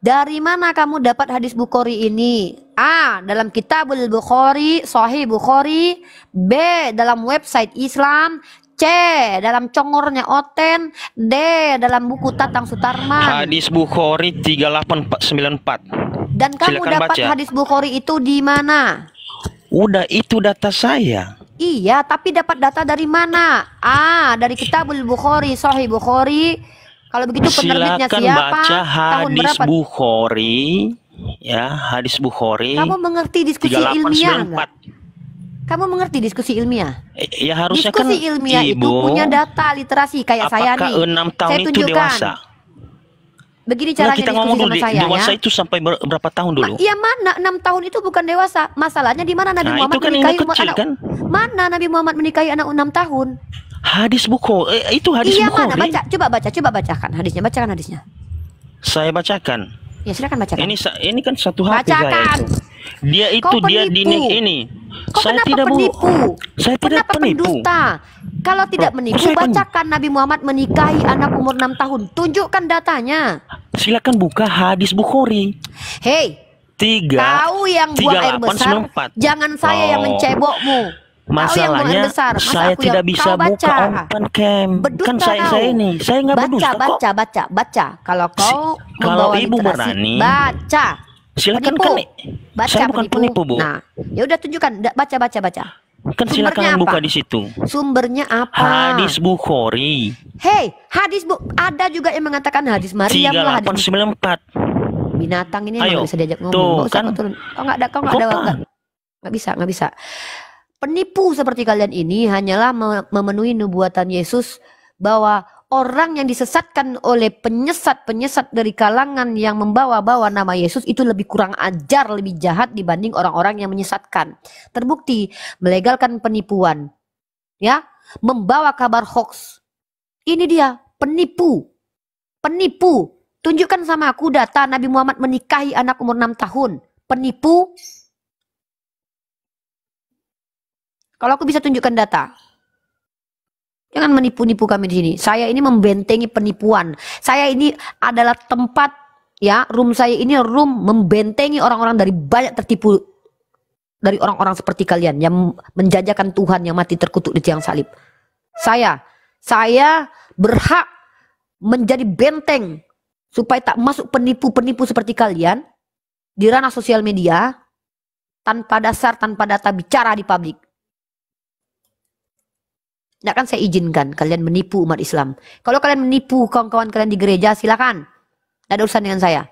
dari mana kamu dapat hadis Bukhari ini? A. Dalam Kitabul Bukhari, Sahih Bukhari. B. Dalam website Islam. C. Dalam congornya Oten. D. Dalam buku Tatang Sutarman. Hadis Bukhari 3894. Dan kamu silakan dapat baca. hadis Bukhari itu di mana? Udah, itu data saya. Iya, tapi dapat data dari mana? A. Dari Kitabul Bukhari, Sahih Bukhari. Kalau begitu penerbitnya silakan siapa? Baca Tahun hadis berapa? Bukhari, ya, hadis Bukhari. Kamu mengerti diskusi ilmiah nggak? Kamu mengerti diskusi ilmiah? Ya harusnya diskusi kan ilmiah Ibu, itu punya data literasi kayak saya nih. Apakah 6 tahun saya itu tunjukkan. dewasa? Begini caranya kita diskusi ngomong dulu sama saya dewasa ya. itu sampai berapa tahun dulu? Iya, mana 6 tahun itu bukan dewasa. Masalahnya di mana Nabi Muhammad itu kan menikahi kecil, anak? kan? Mana Nabi Muhammad menikahi anak 6 tahun? Hadis Bukhari, itu hadis iya, Bukhari. Mana? Baca, coba bacakan hadisnya, bacakan hadisnya. Saya bacakan. Ya, silakan bacakan. Ini kan satu HP bacakan. saya itu. Dia itu dia ini. Kau saya kenapa tidak penipu? Saya tidak kenapa penipu. Pendusta? Kalau tidak menipu, bacakan Nabi Muhammad menikahi anak umur 6 tahun. Tunjukkan datanya. Silakan buka hadis Bukhari. Hei, kau yang buang air besar, jangan saya yang mencebokmu. Masalahnya saya tidak bisa buka open cam. Kan saya ini, saya nggak berdusta kok. Baca. Kalau kau kalau membawa ibu literasi, berani, baca. Silakan penipu. kan. Baca, saya bukan penipu, Bu. Nah, ya udah tunjukkan, baca. Kan silakan buka di situ. Sumbernya apa? Hadis Bukhari. Hei, ada juga yang mengatakan hadis Maryam lah. 3894. Binatang ini nggak bisa diajak ngomong. Tuh, kan. Kau nggak bisa. Penipu seperti kalian ini hanyalah memenuhi nubuatan Yesus bahwa orang yang disesatkan oleh penyesat dari kalangan yang membawa-bawa nama Yesus itu lebih kurang ajar, lebih jahat dibanding orang-orang yang menyesatkan. Terbukti melegalkan penipuan, ya, membawa kabar hoax. Ini dia penipu. Tunjukkan sama aku data Nabi Muhammad menikahi anak umur 6 tahun. Penipu. Kalau aku bisa tunjukkan data. Jangan menipu-nipu kami di sini. Saya ini membentengi penipuan. Saya ini adalah tempat, ya, room saya ini room membentengi orang-orang dari banyak tertipu, dari orang-orang seperti kalian yang menjajakan Tuhan yang mati terkutuk di tiang salib. Saya berhak menjadi benteng supaya tak masuk penipu-penipu seperti kalian di ranah sosial media tanpa dasar, tanpa data, bicara di publik. Tidak akan saya izinkan kalian menipu umat Islam. Kalau kalian menipu kawan-kawan kalian di gereja, silakan. Tidak ada urusan dengan saya.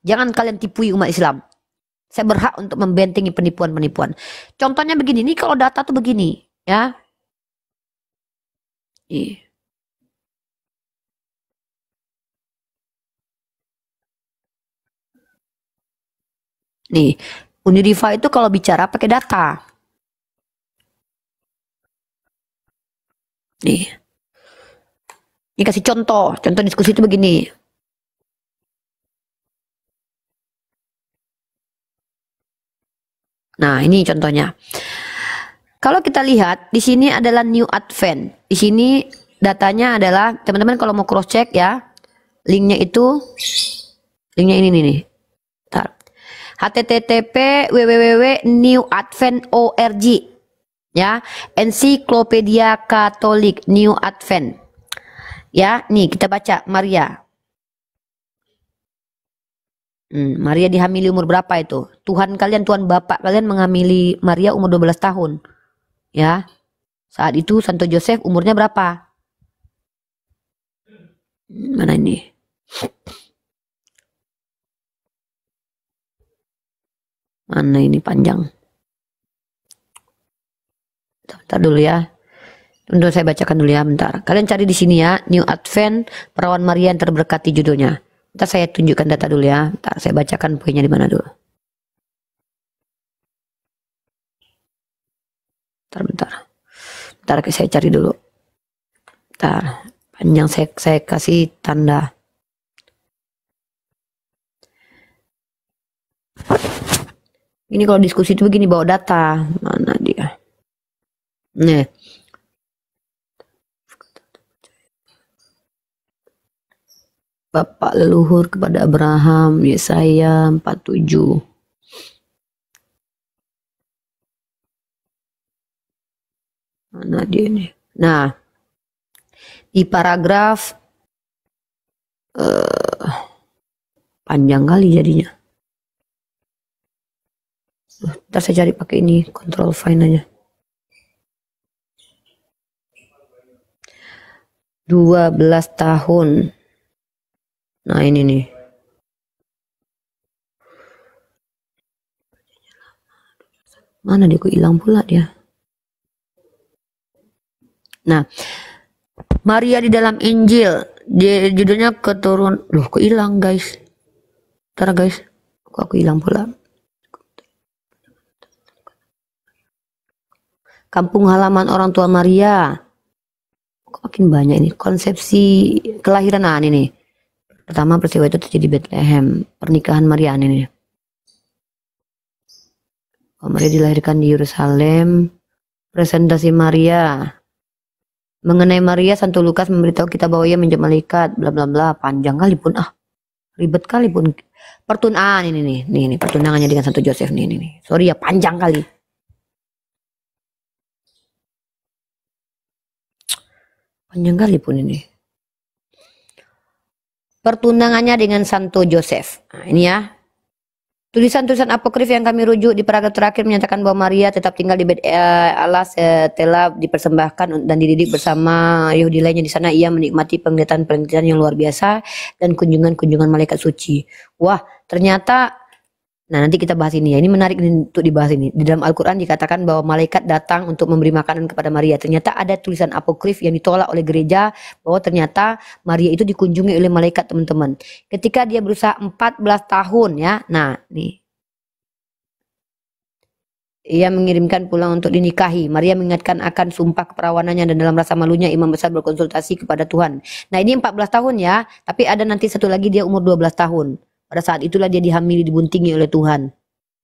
Jangan kalian tipui umat Islam. Saya berhak untuk membentengi penipuan-penipuan. Contohnya begini, ini kalau data tuh begini, ya. Nih, Unirifa itu kalau bicara pakai data. Nih, ini kasih contoh diskusi itu begini. Nah, ini contohnya. Kalau kita lihat di sini adalah New Advent. Di sini datanya adalah, teman-teman kalau mau cross check ya, linknya ini nih. Bentar. http www.newadvent.org, ya, ensiklopedia Katolik New Advent. Ya, nih kita baca Maria. Maria dihamili umur berapa itu? Tuhan kalian, Tuhan Bapak kalian menghamili Maria umur 12 tahun. Ya. Saat itu Santo Joseph umurnya berapa? Mana ini? Mana ini panjang? Bentar dulu ya. Untuk saya bacakan dulu ya, bentar. Kalian cari di sini ya, New Advent, Perawan Maria yang terberkati judulnya. Bentar saya tunjukkan data dulu ya. Bentar saya bacakan poinnya di mana dulu. Bentar. Bentar saya cari dulu. Bentar. Panjang saya kasih tanda. Ini kalau diskusi itu begini, bawa data. Mana dia? Nih. Bapak leluhur kepada Abraham, Yesaya 47. Mana dia nih? Nah, di paragraf panjang kali jadinya. Ntar saya cari pakai ini, control find aja. 12 tahun. Nah ini nih. Mana dia, kok hilang pula dia. Nah, Maria di dalam Injil, dia judulnya keturun. Loh, kok hilang guys? Ntar guys, kok aku hilang pula. Kampung halaman orang tua Maria. Kok makin banyak ini. Konsepsi kelahiran, nah ini nih. Pertama peristiwa itu terjadi di Bethlehem, pernikahan Maria ini. Maria dilahirkan di Yerusalem, presentasi Maria. Mengenai Maria, Santo Lukas memberitahu kita bahwa ia menjadi malaikat, bla bla bla, panjang kali pun, ribet kali pun. Pertunangan ini nih, pertunangannya dengan Santo Joseph nih. Sorry ya, panjang kali. Panjang kali pun ini. Pertunangannya dengan Santo Joseph. Nah, ini ya. Tulisan-tulisan apokrif yang kami rujuk di paragraf terakhir menyatakan bahwa Maria tetap tinggal di Bait Allah setelah dipersembahkan dan dididik bersama Yahudi lainnya. Di sana ia menikmati penglihatan-penglihatan yang luar biasa dan kunjungan-kunjungan malaikat suci. Wah, ternyata, nah nanti kita bahas ini ya. Ini menarik untuk dibahas ini. Di dalam Al-Quran dikatakan bahwa malaikat datang untuk memberi makanan kepada Maria. Ternyata ada tulisan apokrif yang ditolak oleh gereja bahwa ternyata Maria itu dikunjungi oleh malaikat, teman-teman. Ketika dia berusaha 14 tahun ya. Nah, nih. Ia mengirimkan pulang untuk dinikahi. Maria mengingatkan akan sumpah keperawanannya dan dalam rasa malunya imam besar berkonsultasi kepada Tuhan. Nah, ini 14 tahun ya. Tapi ada nanti satu lagi dia umur 12 tahun. Pada saat itulah dia dihamili, dibuntingi oleh Tuhan.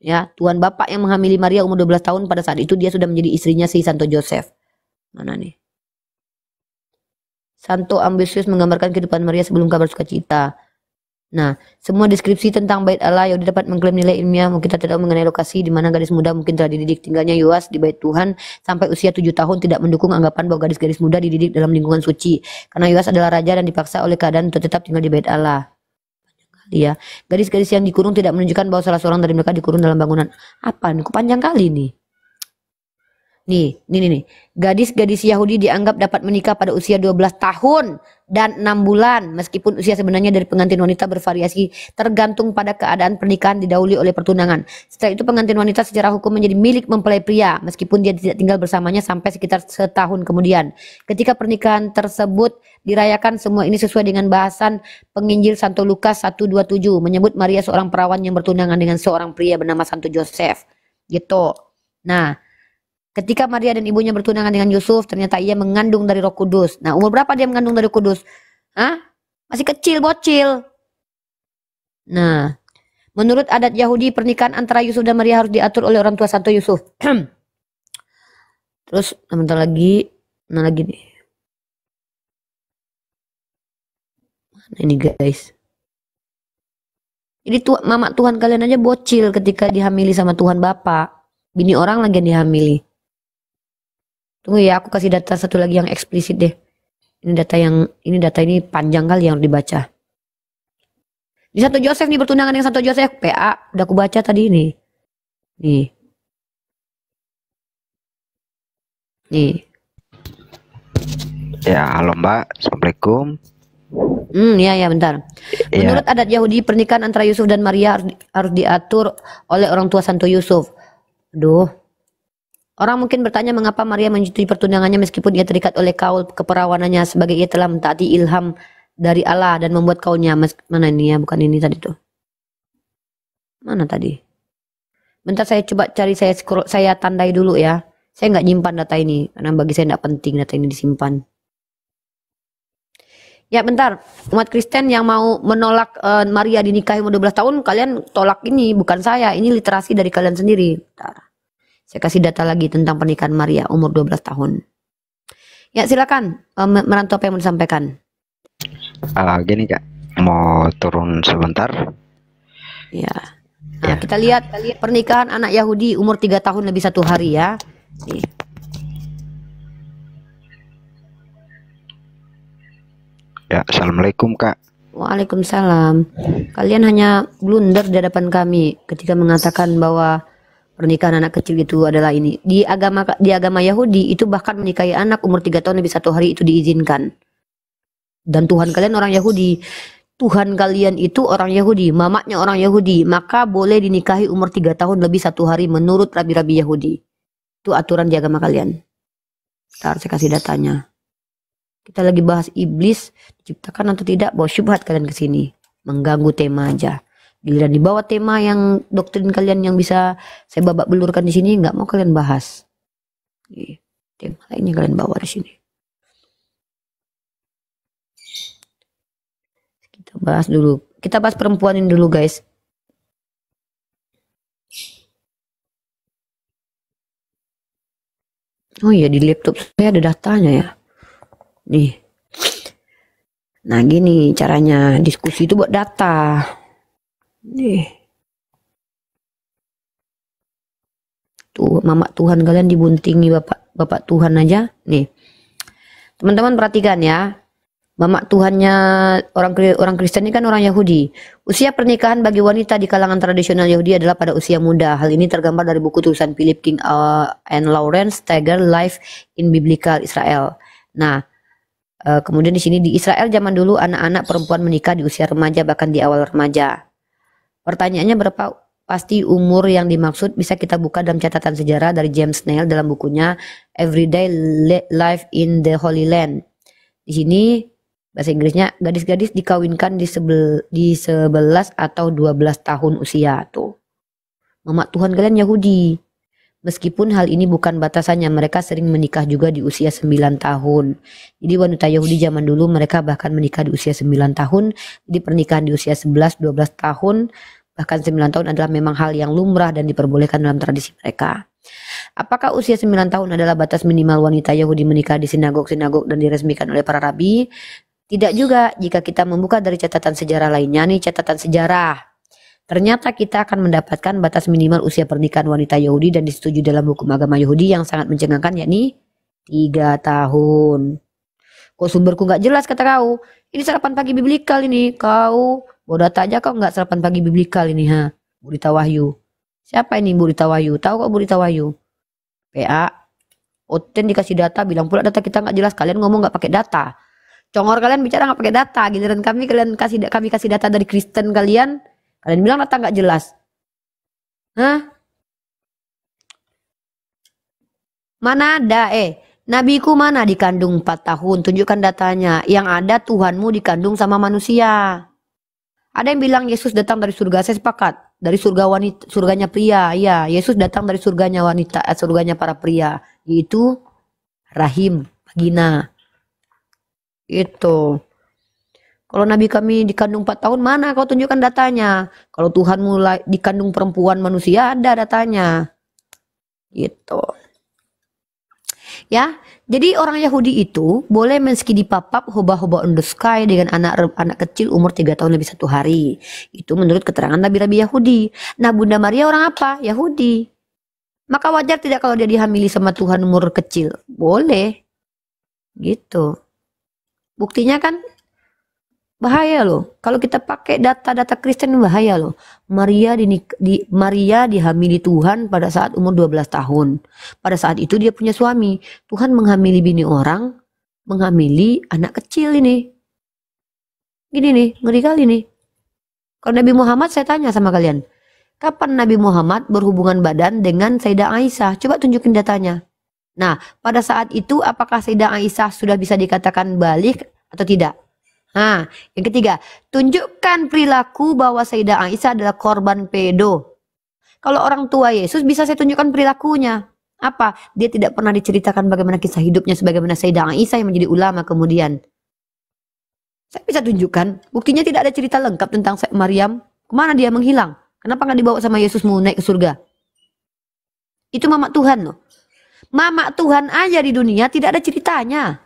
Ya, Tuhan Bapak yang menghamili Maria umur 12 tahun, pada saat itu dia sudah menjadi istrinya si Santo Joseph. Mana nih? Santo ambisius menggambarkan kehidupan Maria sebelum kabar sukacita. Nah, semua deskripsi tentang bait Allah Yahudi dapat mengklaim nilai ilmiah. Kita tidak mengenai lokasi di mana gadis muda mungkin telah dididik. Tinggalnya Yoas di bait Tuhan sampai usia 7 tahun tidak mendukung anggapan bahwa gadis-gadis muda dididik dalam lingkungan suci. Karena Yoas adalah raja dan dipaksa oleh keadaan untuk tetap tinggal di bait Allah. Ya, gadis-gadis yang dikurung tidak menunjukkan bahwa salah seorang dari mereka dikurung dalam bangunan. Apa nih? Kok panjang kali nih? Nih. Gadis-gadis Yahudi dianggap dapat menikah pada usia 12 tahun dan 6 bulan. Meskipun usia sebenarnya dari pengantin wanita bervariasi tergantung pada keadaan pernikahan didahului oleh pertunangan. Setelah itu pengantin wanita secara hukum menjadi milik mempelai pria meskipun dia tidak tinggal bersamanya sampai sekitar setahun kemudian. Ketika pernikahan tersebut dirayakan, semua ini sesuai dengan bahasan penginjil Santo Lukas 1:27 menyebut Maria seorang perawan yang bertunangan dengan seorang pria bernama Santo Joseph. Gitu. Nah, ketika Maria dan ibunya bertunangan dengan Yusuf, ternyata ia mengandung dari Roh Kudus. Nah, umur berapa dia mengandung dari Roh Kudus? Hah? Masih kecil, bocil. Nah, menurut adat Yahudi, pernikahan antara Yusuf dan Maria harus diatur oleh orang tua Santo Yusuf. Terus, sebentar lagi, mana lagi nih? Nah, ini guys. Jadi mama Tuhan kalian aja bocil ketika dihamili sama Tuhan Bapa. Bini orang lagi yang dihamili. Tunggu ya, aku kasih data satu lagi yang eksplisit deh. Ini data ini panjang kali yang dibaca. Di Santo Joseph nih, bertunangan dengan Santo Joseph, PA udah aku baca tadi ini. Nih. Ya, halo Mbak, Assalamualaikum. Ya bentar. Menurut adat Yahudi, pernikahan antara Yusuf dan Maria harus diatur oleh orang tua Santo Yusuf. Aduh. Orang mungkin bertanya mengapa Maria menyetujui pertunangannya meskipun ia terikat oleh kaul keperawanannya sebagai ia telah mentaati ilham dari Allah dan membuat kaulnya. Mana ini ya, bukan ini tadi tuh. Mana tadi? Bentar saya coba cari, saya tandai dulu ya. Saya nggak nyimpan data ini karena bagi saya nggak penting data ini disimpan. Ya bentar, umat Kristen yang mau menolak Maria dinikahi umur 12 tahun, kalian tolak ini, bukan saya. Ini literasi dari kalian sendiri. Bentar. Saya kasih data lagi tentang pernikahan Maria umur 12 tahun. Ya silakan, merantau apa yang mau disampaikan. Gini Kak, mau turun sebentar. Ya. Nah, kita lihat pernikahan anak Yahudi umur 3 tahun lebih 1 hari ya. Nih. Ya, Assalamualaikum Kak. Waalaikumsalam. Kalian hanya blunder di hadapan kami ketika mengatakan bahwa pernikahan anak kecil itu adalah ini. Di agama Yahudi itu bahkan menikahi anak umur 3 tahun lebih 1 hari itu diizinkan. Dan Tuhan kalian orang Yahudi. Tuhan kalian itu orang Yahudi, mamanya orang Yahudi, maka boleh dinikahi umur 3 tahun lebih 1 hari menurut rabi-rabi Yahudi. Itu aturan di agama kalian. Ntar saya kasih datanya. Kita lagi bahas iblis diciptakan atau tidak, bawa syubhat kalian ke sini. Mengganggu tema aja. Giliran dibawa tema yang doktrin kalian yang bisa saya babak belurkan di sini, nggak mau kalian bahas. Tema lainnya kalian bawa di sini. Kita bahas dulu. Kita bahas perempuan ini dulu guys. Oh iya, di laptop saya ada datanya ya. Nih. Nah gini caranya diskusi itu buat data. Nih. Tuh mama Tuhan kalian dibuntingi bapak Tuhan aja. Nih. Teman-teman perhatikan ya. Mama Tuhannya orang Kristen ini kan orang Yahudi. Usia pernikahan bagi wanita di kalangan tradisional Yahudi adalah pada usia muda. Hal ini tergambar dari buku tulisan Philip King and Lawrence Steiger Life in Biblical Israel. Nah, kemudian di sini di Israel zaman dulu anak-anak perempuan menikah di usia remaja bahkan di awal remaja. Pertanyaannya berapa pasti umur yang dimaksud bisa kita buka dalam catatan sejarah dari James Snail dalam bukunya Everyday Life in the Holy Land. Di sini bahasa Inggrisnya gadis-gadis dikawinkan di 11 atau 12 tahun usia tuh. Mama Tuhan kalian Yahudi. Meskipun hal ini bukan batasannya, mereka sering menikah juga di usia 9 tahun. Jadi wanita Yahudi zaman dulu mereka bahkan menikah di usia 9 tahun. Jadi pernikahan di usia 11, 12 tahun, bahkan 9 tahun adalah memang hal yang lumrah dan diperbolehkan dalam tradisi mereka. Apakah usia 9 tahun adalah batas minimal wanita Yahudi menikah di sinagog-sinagog dan diresmikan oleh para rabi? Tidak juga jika kita membuka dari catatan sejarah lainnya nih, catatan sejarah. Ternyata kita akan mendapatkan batas minimal usia pernikahan wanita Yahudi dan disetujui dalam hukum agama Yahudi yang sangat mencengangkan, yakni 3 tahun. Kok sumberku nggak jelas kata kau? Ini sarapan pagi biblikal ini. Kau bodoh aja kau nggak sarapan pagi biblikal ini ha? Burita Wahyu. Siapa ini Burita Wahyu? Tahu kok Burita Wahyu? PA. Oten dikasih data, bilang pula data kita nggak jelas. Kalian ngomong nggak pakai data. Congor kalian bicara nggak pakai data. Giliran kami kasih data dari Kristen kalian bilang data nggak jelas. Hah? Mana ada nabiku mana dikandung 4 tahun? Tunjukkan datanya. Yang ada Tuhanmu dikandung sama manusia. Ada yang bilang Yesus datang dari surga. Saya sepakat. Dari surga wanita, surganya pria. Ya, Yesus datang dari surganya wanita, surganya para pria. Yaitu rahim, vagina. Itu. Kalau nabi kami dikandung 4 tahun, mana kau tunjukkan datanya? Kalau Tuhan mulai dikandung perempuan manusia, ada datanya. Gitu. Ya, jadi orang Yahudi itu boleh meski dipapap hoba-hoba on the sky dengan anak kecil umur 3 tahun lebih 1 hari. Itu menurut keterangan nabi-nabi Yahudi. Nah, Bunda Maria orang apa? Yahudi. Maka wajar tidak kalau dia dihamili sama Tuhan umur kecil? Boleh. Gitu. Buktinya kan bahaya loh. Kalau kita pakai data-data Kristen bahaya loh. Maria dihamili Tuhan pada saat umur 12 tahun. Pada saat itu dia punya suami. Tuhan menghamili bini orang, menghamili anak kecil ini. Gini nih, ngeri kali nih. Kalau Nabi Muhammad saya tanya sama kalian. Kapan Nabi Muhammad berhubungan badan dengan Sayyidah Aisyah? Coba tunjukin datanya. Nah, pada saat itu apakah Sayyidah Aisyah sudah bisa dikatakan balik atau tidak? Nah, yang ketiga, tunjukkan perilaku bahwa Sayyidah Aisyah adalah korban pedo. Kalau orang tua Yesus bisa saya tunjukkan perilakunya. Apa? Dia tidak pernah diceritakan bagaimana kisah hidupnya sebagaimana Sayyidah Aisyah yang menjadi ulama kemudian. Saya bisa tunjukkan. Buktinya tidak ada cerita lengkap tentang Maryam. Kemana dia menghilang? Kenapa nggak dibawa sama Yesus mau naik ke surga? Itu mama Tuhan loh. Mama Tuhan aja di dunia tidak ada ceritanya.